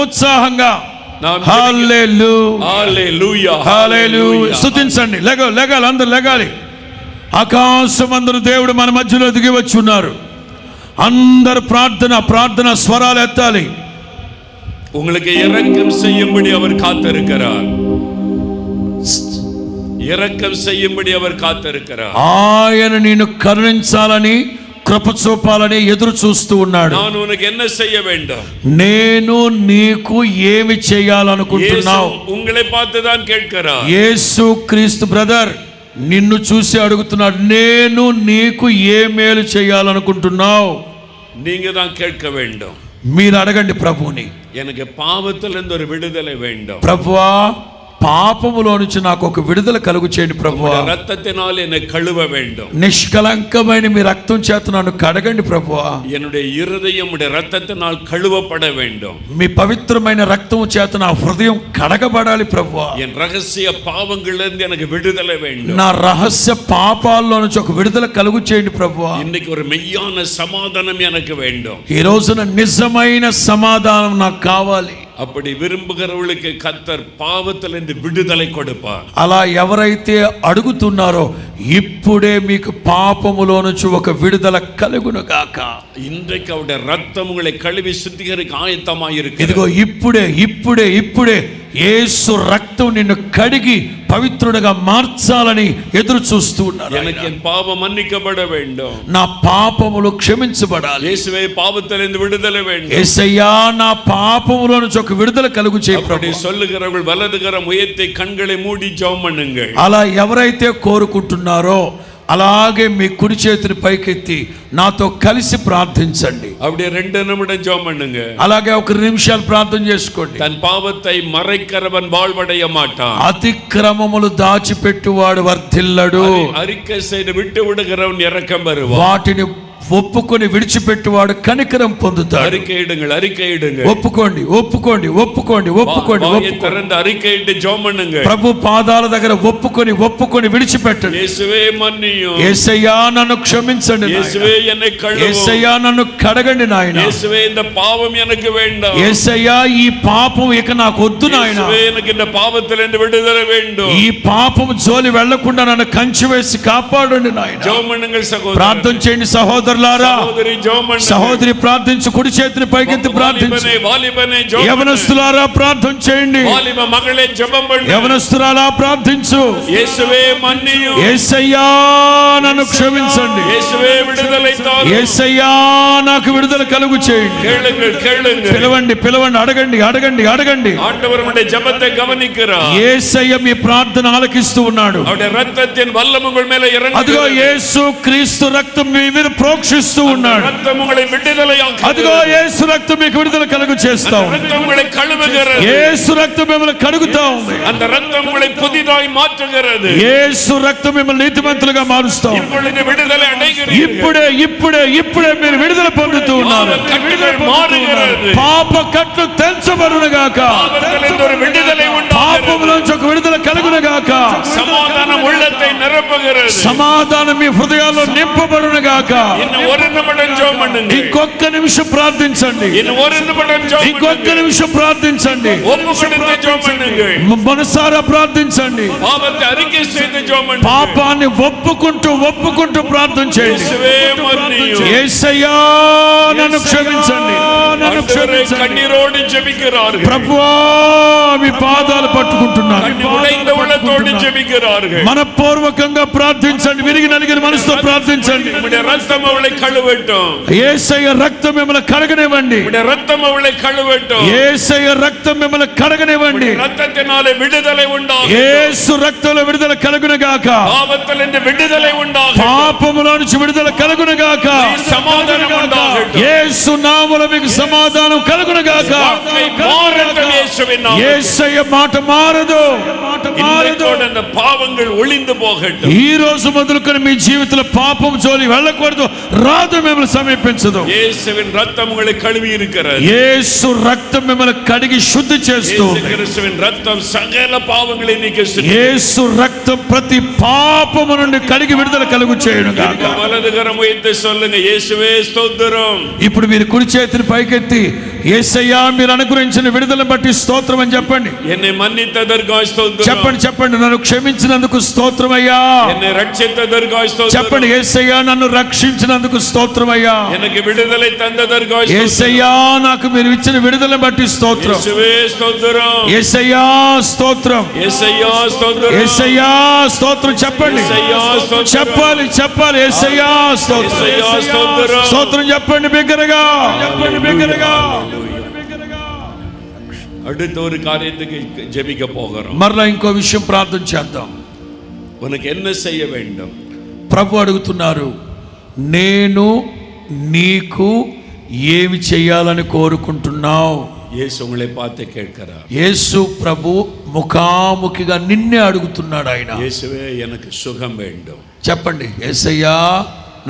ఉత్సాహంగా. హల్లెలూయా హల్లెలూయా స్తుతించండి. లెగాలి అందరూ లెగాలి. ఆకాశమందున దేవుడు మన మధ్యలో దిగి వచ్చి ఉన్నారు. అందరు ప్రార్థన స్వరాలు ఎత్తాలి. உங்களுக்கு இரக்கம் செய்யும்படி அவர் காத்திருக்கிறார். இரக்கம் செய்யும்படி அவர் காத்திருக்கிறார். ఆయన నిన్ను కరుణించాలని కృప చూపాలని ఎదురు చూస్తూ ఉన్నాడు. நான் உனக்கு என்ன செய்ய வேண்டும்? నేను నీకు ఏమి చేయాలనుకుంటున్నావు? உங்களை பார்த்து தான் கேட்கிறார். యేసు క్రీస్తు బ్రదర్ నిన్ను చూసి అడుగుతున్నాడు, నేను నీకు ఏ మేలు చేయాలనుకుంటున్నావు? நீங்க தான் கேட்க வேண்டும். మీరు అడగండి ప్రభువుని. எனக்கு பாவத்திலிருந்து ஒரு விடுதலை வேண்டும். ప్రభువా పాపములో నుంచి నాకు ఒక విడుదల కలుగు చేయండి ప్రభువా. రక్తத்தினால் என்னை கழுவ வேண்டும். నిష్కలంకమైన మీ రక్తం చేత నన్ను కడగండి ప్రభువా. என்னுடைய இருதயம் உம்முடைய ரத்தத்தினால் கழுவப்பட வேண்டும். మీ పవిత్రమైన రక్తం చేత నా హృదయం కడగబడాలి ప్రభువా. என் ரகசிய பாவங்களிலிருந்து எனக்கு விடுதலை வேண்டும். నా రహస్య పాపాల్లో నుంచి ఒక విడుదల కలుగు చేయండి ప్రభువా. இன்னைக்கு ஒரு மெய்யான சமாதானம் எனக்கு வேண்டும். ఈ రోజున నిజమైన సమాధానం నాకు కావాలి. அப்படி விரும்புகிறவர்களுக்கு கர்த்தர் பாவத்திலிருந்து விடுதலை கொடுப்பார். అలా ఎవరైతే అడుగుతున్నారో ఇప్పుడే మీకు పాపములో నుంచి ఒక విడుదల కలుగును గాక. இன்றைக்கு அவருடைய ரத்தம் உங்களை கழுவி சுத்திகரிக்க ஆயத்தமாய் இருக்கிறது. ఇదిగో ఇప్పుడే యేసు రక్తం నిన్ను కడిగి పవిత్రుడిగా మార్చాలని ఎదురు చూస్తూ ఉన్నాడు. எனக்கு என் பாவம் மன்னிக்கப்பட வேண்டும். నా పాపములు క్షమించబడాలి. இயேசுவே பாவத்திலிருந்து விடுதலை வேண்டும். యేసయ్యా నా పాపములో నుంచి ఒక విడుదల కలుగు చేయి அப்படி ప్రభువా. சொல்லுகிறவர்கள் வலதுகரம் உயர்த்தி கண்களை மூடி ஜெபம் பண்ணுங்கள். అలా ఎవరైతే కోరుకుంటున్నారో అలాగే మీ కుడి చేతిని పైకెత్తి నాతో కలిసి ప్రార్థించండి. அப்படியே 2 நிமிடம் ஜெபம் பண்ணுங்க. అలాగే ఒక 2 నిమిషాలు ప్రార్థన చేసుకోండి. தன் பாவத்தை மறைக்கிறவன் வாழ்வடைய மாட்டான். అతిక్రమములు దాచిపెట్టువాడు వర్ధిల్లడు. அறிக்கை செய்து விட்டு விடுகிறவன் இரக்கம் பெறுவான். వాటిని ఒప్పుకొని విడిచిపెట్టువాడు కనికరం పొందుతాడు. அறிக்கையிடுங்கள், அறிக்கையிடுங்க. ఒప్పుకోండి, ఒప్పుకోండి, ఒప్పుకోండి, ఒప్పుకోండి, திறந்து அறிக்கையிட்டு ஜெபம் பண்ணுங்க. ప్రభు పాదాల దగ్గర ఒప్పుకొని విడిచిపెట్టండి. యేసువే మన్నియు, యేసయ్యా నన్ను క్షమించండి, యేసువే என்னை கழுவும், యేసయ్యా నన్ను కడగండి నాయన, యేసువే இந்த பாவம் எனக்கு வேண்டாம், యేసయ్యా ఈ పాపం ఇక నాకు వద్దు నాయన, యేసువే எனக்கு இந்த பாவத்திலிருந்து விடுதலை வேண்டும், ఈ పాపం జోలి వెళ్లకుండా నన్ను కంచి వేసి కాపాడండి నాయన. జెబం பண்ணுங்கள் సహోదరులారా, ప్రార్థన చేయండి సహోదరులారా, సహోదరి జెబం பண்ணுங்க, సహోదరి ప్రార్థించు, కుడి చేతిని పైకెత్తి ప్రార్థించు. వాలిబనే జెబం, యవనస్తులారా ప్రార్థన చేయండి, వాలిబ మగళే జెబం பண்ணு, యవనస్తులారా ప్రార్థించు. యేసువే మన్నియు, యేసయ్యా నన్ను క్షమించండి, యేసువే విడుదலை தாரும், యేసయ్యా నాకు విడుదల కలుగు చేయండి. கேளுங்கள், கேளுங்கள், పిలవండి, పిలవండి, అడగండి, అడగండి, అడగండి. ஆண்டவர் உங்களுடைய ஜெபத்தை கவனிக்கிறார். యేసయ్య మీ ప్రార్థన ఆలకిస్తూ ఉన్నాడు. அவருடைய இரத்தத்தின் வல்லமை உங்கள் மேல இறங்குகிறது. అదిగో యేసు క్రీస్తు రక్తం మీ మీద ప్రోక్షిస్తూ ఉన్నాడు. రక్తం உங்களை విడుదలయాకుகிறது. అదిగో యేసు రక్తం మీకు విడుదల కలుగు చేస్తా ఉంది. రక్తం உங்களை கழுவுகிறது. యేసు రక్తం మిమ్మల్ని కడుగుతా ఉంది. அந்த ரத்தம் உங்களை புதிதாய் மாற்றுகிறது. యేసు రక్తం మిమ్మల్ని నీతిమంతులుగా మారుస్తా ఉంది. இப்பொழுது விடுதலை அடைகிறீர்கள். ఇప్పుడే ఇప్పుడే ఇప్పుడే మీరు విడుదల పొందుతూ ఉన్నారు. పాప కట్లు తెంచబడునుగాక, విడుదల పాపములోంచి ఒక విడుదల కలుగునుగాక, సమాధానం உள்ளத்தை நிரப்புகிறது, సమాధానం మీ హృదయాల్లో నింపబడునుగాక. ஒரு நிமிடம் ஜெபம் பண்ணுங்க, ఇంకొక నిమిషం ప్రార్థించండి, ஒரு நிமிடம் ஜெபம், ఇంకొక నిమిషం ప్రార్థించండి, ఒప్పుకొనితే జెబం பண்ணுங்க, మనసారా ప్రార్థించండి, పాపத்தை அறிக்கை செய்து జెబం பண்ணுங்க, పాపాన్ని ఒప్పుకుంటూ ప్రార్థన చేయండి. యేసయ్యా నన్ను క్షమించండి, నన్ను క్షమించండి. కన్నీరోడు జెబిక్கிறார்கள், ప్రభువా మీ పాదాలు పట్టుకుంటున్నాను, ఉడైన உள்ளத்தோடு ஜெபிக்கிறார்கள். మనపూర్వకంగా ప్రార్థించండి, విరిగి నలిగిన మనసుతో ప్రార్థించండి. உம்முடைய ரத்தம் அவளை கழுவட்டும், యేసయ్య రక్తం మిమ్మల్ని కడగనివ్వండి, உம்முடைய ரத்தம் அவளை கழுவட்டும், యేసయ్య రక్తం మిమ్మల్ని కడగనివ్వండి. ரத்தத்தினாலே விடுதலை உண்டாகும், యేసు రక్తంలో విడుదల కలుగునుగాక, పాపத்திலிருந்து విడుదலை உண்டாகும், పాపములో నుంచి విడుదల కలుగునుగాక, సమాధానం உண்டாகட்டும், యేసు నామములో మీకు సమాధానం కలుగునుగాక. యేసయ్య మాట మారదు, அந்த பாவங்கள் ஒளிந்து போகட்டும். ఈ రోజు మొదలుకొని మీ జీవితంలో పాపం జోలి వెళ్ళకూడదు, రాదు, మిమ్మల్ని సమీపించదు. యేసువిன் రక్తం உங்களை కழுவி இருக்கிறது, యేసు రక్తం మిమ్మల్ని కడిగి శుద్ధి చేస్తుంది. యేసువిன் రక్తం సకల పాపங்களை నీకిస్తుంది. యేసు రక్తం ప్రతి పాపము నుండి కడిగి విడుదల కలుగు చేయునుగాక. వలదుకరం వైతే சொல்லுங்க, యేసువే స్తోత్రం. ఇప్పుడు మీరు కుడి చేతిని పైకెత్తి యేసయ్యా మీరు అనుగ్రహించిన విడుదలను బట్టి స్తోత్రం అని చెప్పండి. என்னை மன்னித்ததற்காக స్తోత్రం. చెప్పండి, చెప్పండి, నన్ను క్షమించినందుకు స్తోత్రమయ్యా. என்னை ரட்சித்ததற்காக స్తోత్రం. చెప్పండి, యేసయ్యా నన్ను రక్షించినందుకు స్తోత్రమయ్యా. எனக்கு విడుదலை தந்ததற்காக స్తోత్రం. యేసయ్యా నాకు మీరు ఇచ్చిన విడుదలను బట్టి స్తోత్రం. యేసువే స్తోత్రం. యేసయ్యా స్తోత్రం, యేసయ్యా స్తోత్రం, యేసయ్యా స్తోత్రం. చెప్పండి, యేసయ్యా స్తోత్రం. చెప్పాలి, చెప్పాలి. యేసయ్యా స్తోత్రం, యేసయ్యా స్తోత్రం. స్తోత్రం చెప్పండి బిగ్గరగా, చెప్పండి బిగ్గరగా. அடுத்த ஒரு காரியத்துக்கு ஜெபிக்க போகிறோம். మరలా ఇంకో విషయం ప్రార్థన చేద్దాం. உனக்கு என்ன செய்ய வேண்டும்? ప్రభు అడుగుతున్నారు, నేను నీకు ఏమి చేయాలని కోరుకుంటున్నావు? యేసు உங்களை பார்த்து கேட்கிறார். యేసు ప్రభు ముఖాముఖిగా నిన్నే అడుగుతున్నాడు. ఆయన, యేసువే எனக்கு சுகம் வேண்டும். చెప్పండి, యేసయ్యా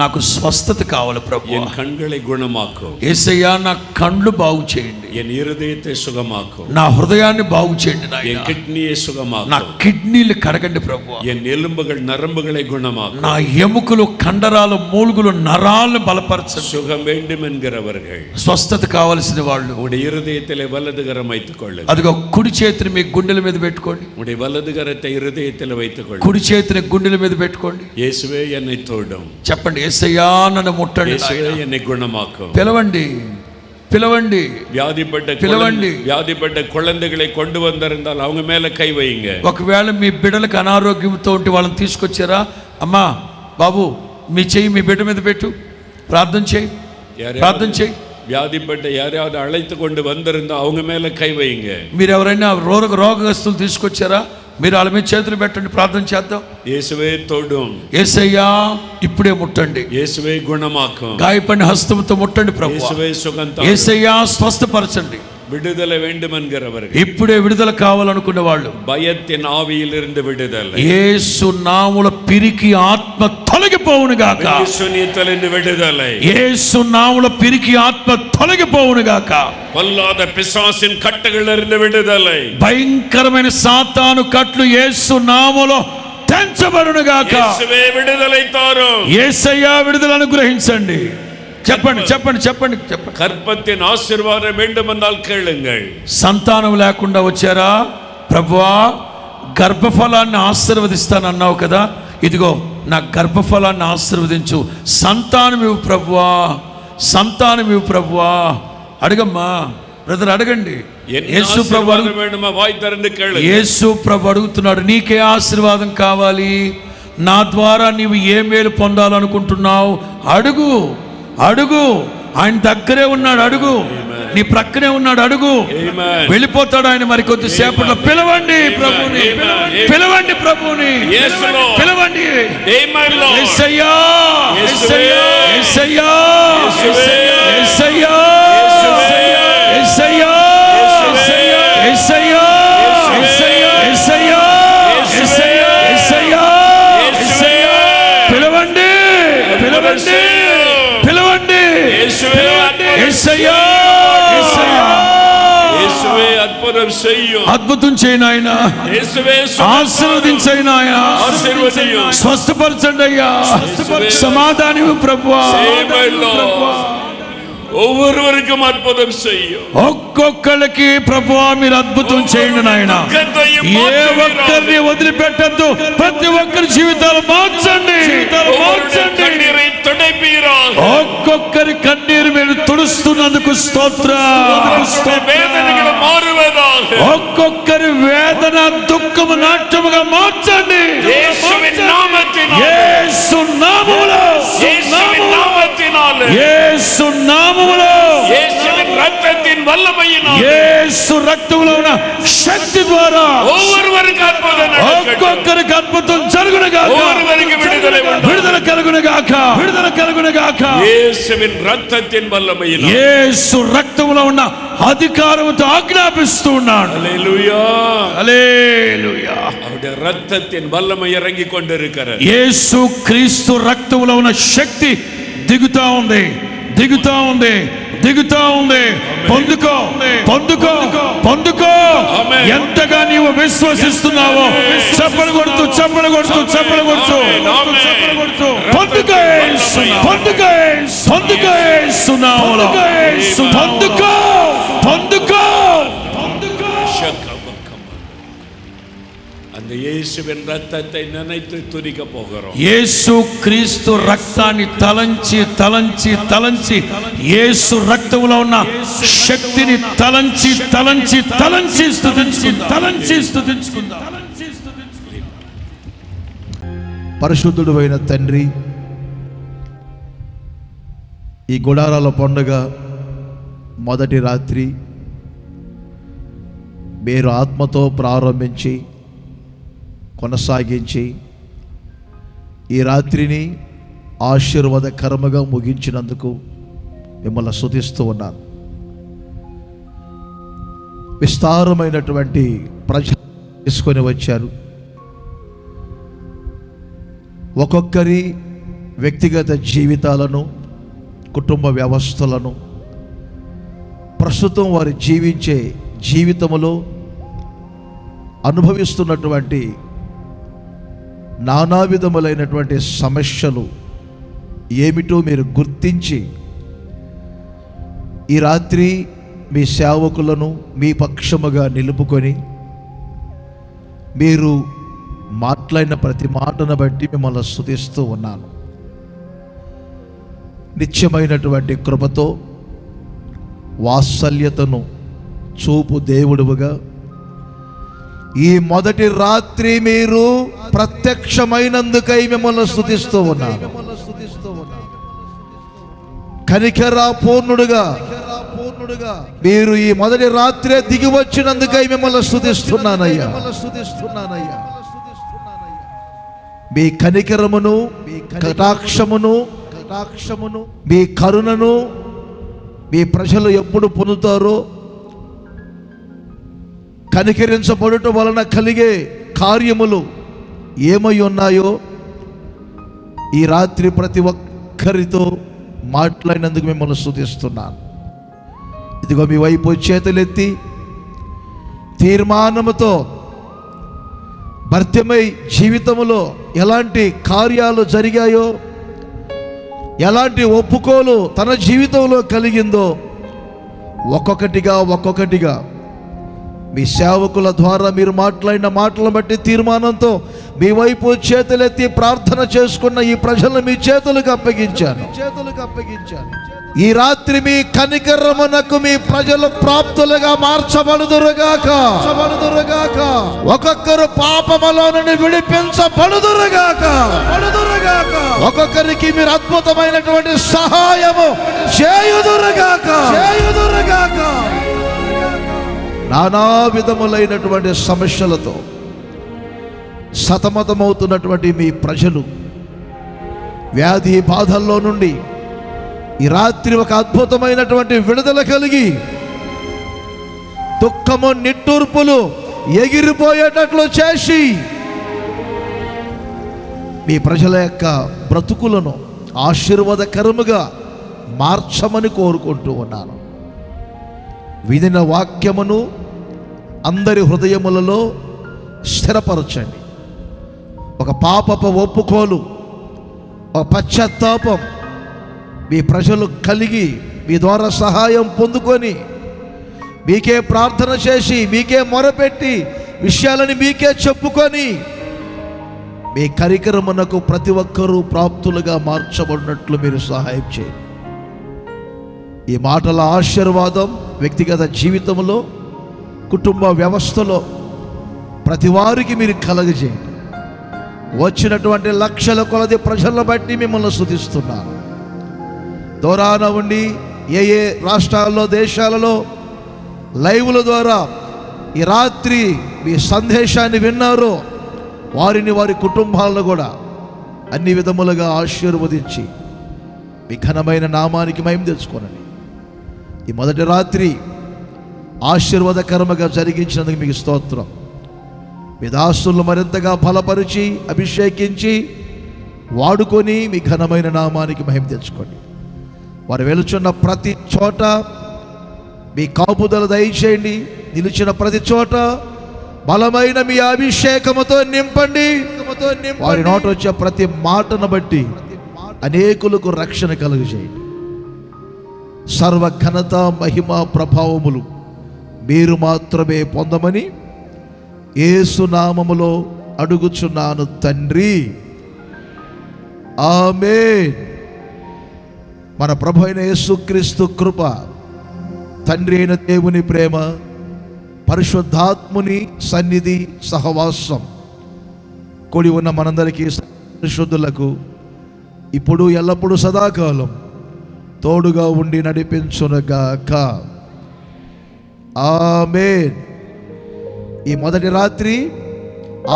నాకు స్వస్థత కావాలి ప్రభు, என் கண்களை குணமாக்கும், యేసయ్యా నా కళ్ళు బాగు చేయండి, என் இருதயத்தை சுகமாக்கும், నా హృదయాన్ని బాగు చేయండి, என் கிட்னியை నా சுகமாக்கும், కిడ్నీలు కడగండి ప్రభు, என் எலும்புகள் நரம்புகளை குணமாக்கும், నా ఎముకలు కండరాలు మూలుగులు నరాలను బలపరచండి. சுகம் வேண்டும் என்கிறவர்கள் స్వస్థత కావలసిన వాళ్ళు உங்களுடைய இருதயத்திலே வலதுகரம் வைத்துக் கொள்ளுங்கள். అదిగో కుడి చేతిని మీ గుండెల మీద పెట్టుకోండి, உங்களுடைய வலதுகரத்தை இருதயத்தில் வைத்துக் கொள்ளுங்கள். కుడి చేతిని గుండెల మీద పెట్టుకోండి. இயேசுவே என்னை தொடும், చెప్పండి, యేసయ్యా నన్ను ముట్టండి, இயேசுவே என்னை குணமாக்கும். పిలవండి, పిలవండి, வியாதிப்பட்ட குழந்தைகளை கொண்டு வந்திருந்தால் அவங்க மேல கை வைங்க. ఒకవేళ మీ బిడ్డలకు అనారోగ్యంతో ఉంటే వాళ్ళని తీసుకొచ్చారా, అమ్మా బాబు మీ చెయ్యి మీ బిడ్డ మీద పెట్టు, ప్రార్థన చేయి, ప్రార్థన చేయి. வியாதிப்பட்ட யாரையாவது அழைத்து கொண்டு வந்திருந்தா அவங்க மேல கை வைங்க. మీరు ఎవరైనా రోగగ్రస్తులు తీసుకొచ్చారా, మీరు వాళ్ళ మీద చేతులు పెట్టండి, ప్రార్థన చేద్దాం. యేసువే తోడుం, యేసయ్యా ఇప్పుడే ముట్టండి, యేసువే గుణమాకం, గాయపడిన హస్తంతో ముట్టండి ప్రభు, యేసువే సుగంధం, యేసయ్యా స్వస్థపరచండి. விடுதலை வேண்டும் என்கிறவர்கள், ఇప్పుడే విడుదల కావాలనుకునే వాళ్ళు, பயத்தின் ஆவியிலிருந்து விடுதலை, యేసు నామములో పిరికి ఆత్మ తొలగిపోవును గాక. శూన్యతలిందు విడుదలై యేసు నామములో పిరికి ఆత్మ తొలగిపోవును గాక. பொல்லாத பிசாசின் கட்டுகளிலிருந்து விடுதலை, భయంకరమైన సాతాను కట్లు యేసు నామములో తెంచబడును గాక. యేసువే విడుదలై తాரும். యేసయ్యా విడుదల అనుగ్రహించండి. చెప్పండి చెప్పండి చెప్పండి చెప్పండి. கற்பத்தின் ஆசீர்வாதம் வேண்டுமென்றால் கேளுங்கள். సంతానం లేకుండా వచ్చారా? ప్రభువా గర్భఫలాన్ని ఆశీర్వదిస్తానన్నావు కదా, ఇదిగో నా గర్భఫలాన్ని ఆశీర్వదించు, సంతానం ఇవ్వు ప్రభువా, సంతానం ఇవ్వు ప్రభువా. అడగమ్మా బ్రదర్, అడగండి. యేసు ప్రభు అడుగుతున్నాడు, నీకే ఆశీర్వాదం కావాలి, నా ద్వారా నీవు ఏ మేలు పొందాలనుకుంటున్నావు? అడుగు అడుగు, ఆయన దగ్గరే ఉన్నాడు. అడుగు, నీ ప్రక్కనే ఉన్నాడు. అడుగు, వెళ్ళిపోతాడు ఆయన మరి కొద్దిసేపట్లో. పిలవండి ప్రభుని, పిలవండి ప్రభుని, పిలవండి. యేసయ్యా యేసయ్యా యేసయ్యా యేసయ్యా యేసయ్యా యేసయ్యా యేసయ్యా యేసయ్యా యేసయ్యా పిలవండి పిలవండి పిలవండి. యేసయ్యా యేసువే అద్భుతం చెయ్యు, అద్భుతం చేయి నాయన. యేసువే ఆశీర్వదించండి నాయన, స్వస్థపరచండి అయ్యా, సమాధానము ప్రభువా. ఒవ్వొరువరికి అద్భుతం చెయ్యు, ఒక్కొక్కరికి ప్రభువా మీరు అద్భుతం చేయండి నాయన. ఏ ఒక్కరిని వదిలిపెట్టద్దు, ప్రతి ఒక్కరి జీవితాలు మార్చండి, ఒక్కొక్కరి కన్నీరు మీరు తుడుస్తున్నందుకు స్తోత్రం. ఒక్కొక్కరి వేదన దుఃఖము నాట్యముగా మార్చండి. యేసు నామములో, యేసు నామములో, యేసు రక్తములో ఉన్న శక్తి ద్వారా ఒక్కొక్కరికి అద్భుతం జరుగును గాక, విడుదల కలుగును గాక, విడుదల కలుగును గాక. యేసు రక్తములో ఉన్న అధికారముతో ఆజ్ఞాపిస్తూ ఉన్నాడు. హల్లెలూయా హల్లెలూయా. రక్తத்தின் வல்லமை இறங்கி கொண்டிருக்கிறது. యేసు క్రీస్తు రక్తములో ఉన్న శక్తి దిగుతా ఉంది, దిగుతా ఉంది, దిగుతా ఉంది. పొందుకో పొందుకో పొందుకో. ఎంతగా నీవు విశ్వసిస్తున్నావో చప్పలు కొడుతూ చప్పలు కొడుతూ చప్పలు కొడుతూ పొందుకో పొందుకో పొందుకో సునామములో పొందుకో పొందుకో. அந்த இயேசுவின் ரத்தத்தை நினைத்து துதிக்க போகிறோம். యేసు క్రీస్తు రక్తాన్ని తలంచి తలంచి తలంచి, యేసు రక్తములో ఉన్న శక్తిని తలంచి తలంచి తలంచి స్తుతించుకుందాం, తలంచి స్తుతించుకుందాం. పరిశుద్ధుడు అయిన తండ్రి, ఈ గుడారాల పండుగ మొదటి రాత్రి మీరు ఆత్మతో ప్రారంభించి కొనసాగించి ఈ రాత్రిని ఆశీర్వాదకరముగా ముగించినందుకు మిమ్మల్ని స్తుతిస్తూ ఉన్నాను. విస్తారమైనటువంటి ప్రజలు తీసుకొని వచ్చారు. ఒక్కొక్కరి వ్యక్తిగత జీవితాలను, కుటుంబ వ్యవస్థలను, ప్రస్తుతం వారు జీవించే జీవితములో అనుభవిస్తున్నటువంటి నానా విధములైనటువంటి సమస్యలు ఏమిటో మీరు గుర్తించి ఈ రాత్రి మీ సేవకులను మీ పక్షముగా నిలుపుకొని మీరు మాట్లాడిన ప్రతి మాటను బట్టి మిమ్మల్ని స్తుతిస్తూ ఉన్నాను. నిత్యమైనటువంటి కృపతో వాత్సల్యతను చూపు దేవుడుగా ఈ మొదటి రాత్రి మీరు ప్రత్యక్షమైనందుకై మిమ్మల్ని స్తుతిస్తూ ఉన్నాను. కనికర పూర్ణుడుగా మీరు ఈ మొదటి రాత్రే దిగి వచ్చినందుకై మిమ్మల్ని స్తుతిస్తున్నానయ్యా. మీ కనికరమును, కటాక్షమును, మీ కరుణను మీ ప్రజలు ఎప్పుడు పొందుతారో, కనికరించబడుట వలన కలిగే కార్యములు ఏమై ఉన్నాయో ఈ రాత్రి ప్రతి ఒక్కరితో మాట్లాడినందుకు మిమ్మల్ని స్తుతిస్తున్నాను. ఇదిగో మీ వైపు చేతులెత్తి తీర్మానముతో భర్తమై జీవితంలో ఎలాంటి కార్యాలు జరిగాయో, ఎలాంటి ఒప్పుకోలు తన జీవితంలో కలిగిందో ఒక్కొక్కటిగా మీ సేవకుల ద్వారా మీరు మాట్లాడిన మాటలను బట్టి తీర్మానంతో మీ వైపు చేతులెత్తి ప్రార్థన చేసుకున్న ఈ ప్రజలను మీ చేతులకు అప్పగించాను. ఈ రాత్రి మీ కనికరమునకు మీ ప్రజలు ప్రాప్తులుగా మార్చబడుదురుగాక. ఒక్కొక్కరు పాపములో నుండి విడిపించబడుదురుగాక. ఒక్కొక్కరికి మీరు అద్భుతమైనటువంటి సహాయము చేయుదురుగాక. నానా విధములైనటువంటి సమస్యలతో సతమతమవుతున్నటువంటి మీ ప్రజలు వ్యాధి బాధల్లో నుండి ఈ రాత్రి ఒక అద్భుతమైనటువంటి విడుదల కలిగి దుఃఖము నిట్టూర్పులు ఎగిరిపోయేటట్లు చేసి మీ ప్రజల యొక్క బ్రతుకులను ఆశీర్వాదకరముగా మార్చమని కోరుకుంటూ ఉన్నాను. వినిన వాక్యమును అందరి హృదయములలో స్థిరపరచండి. ఒక పాపపు ఒప్పుకోలు, ఒక పశ్చాత్తాపం మీ ప్రజలు కలిగి మీ ద్వారా సహాయం పొందుకొని మీకే ప్రార్థన చేసి మీకే మొరపెట్టి విషయాలని మీకే చెప్పుకొని మీ కరికరమునకు ప్రతి ఒక్కరూ ప్రాప్తులుగా మార్చబడినట్లు మీరు సహాయం చేయండి. ఈ మాటల ఆశీర్వాదం వ్యక్తిగత జీవితంలో, కుటుంబ వ్యవస్థలో ప్రతి వారికి మీరు కలగజేయండి. వచ్చినటువంటి లక్షల కొలది ప్రజలను బట్టి మిమ్మల్ని స్తుతిస్తున్నాను. దూరాన ఉండి ఏ రాష్ట్రాల్లో దేశాలలో లైవ్ల ద్వారా ఈ రాత్రి మీ సందేశాన్ని విన్నారో వారిని, వారి కుటుంబాలను కూడా అన్ని విధములుగా ఆశీర్వదించి మీ ఘనమైన నామానికి మహిమ తెచ్చుకోనండి. ఈ మొదటి రాత్రి ఆశీర్వాదకరముగా జరిగించినందుకు మీకు స్తోత్రం. మీ దాసులను మరింతగా బలపరిచి అభిషేకించి వాడుకొని మీ ఘనమైన నామానికి మహిమ తెచ్చుకోండి. వారు వెలుచున్న ప్రతి చోట మీ కాపుదల దయచేయండి. నిలిచిన ప్రతి చోట బలమైన మీ అభిషేకముతో నింపండి. వారి నోట వచ్చే ప్రతి మాటను బట్టి అనేకులకు రక్షణ కలుగజేయండి. సర్వ ఘనత మహిమ ప్రభావములు మీరు మాత్రమే పొందమని యేసు నామములో అడుగుచున్నాను తండ్రి, ఆమేన్. మన ప్రభు అయిన యేసుక్రీస్తు కృప, తండ్రి అయిన దేవుని ప్రేమ, పరిశుద్ధాత్ముని సన్నిధి సహవాసం కూడి ఉన్న మనందరికీ పరిశుద్ధులకు ఇప్పుడు ఎల్లప్పుడూ సదాకాలం తోడుగా ఉండి నడిపించునుగాక. ఆమేన్. ఈ మొదటి రాత్రి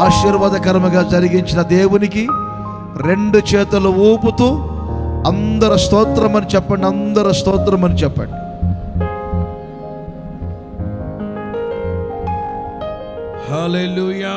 ఆశీర్వాదకరముగా జరిగించిన దేవునికి రెండు చేతులు ఊపుతూ అందరు స్తోత్రం అని చెప్పండి. అందరు స్తోత్రం అని చెప్పండి. హల్లెలూయా.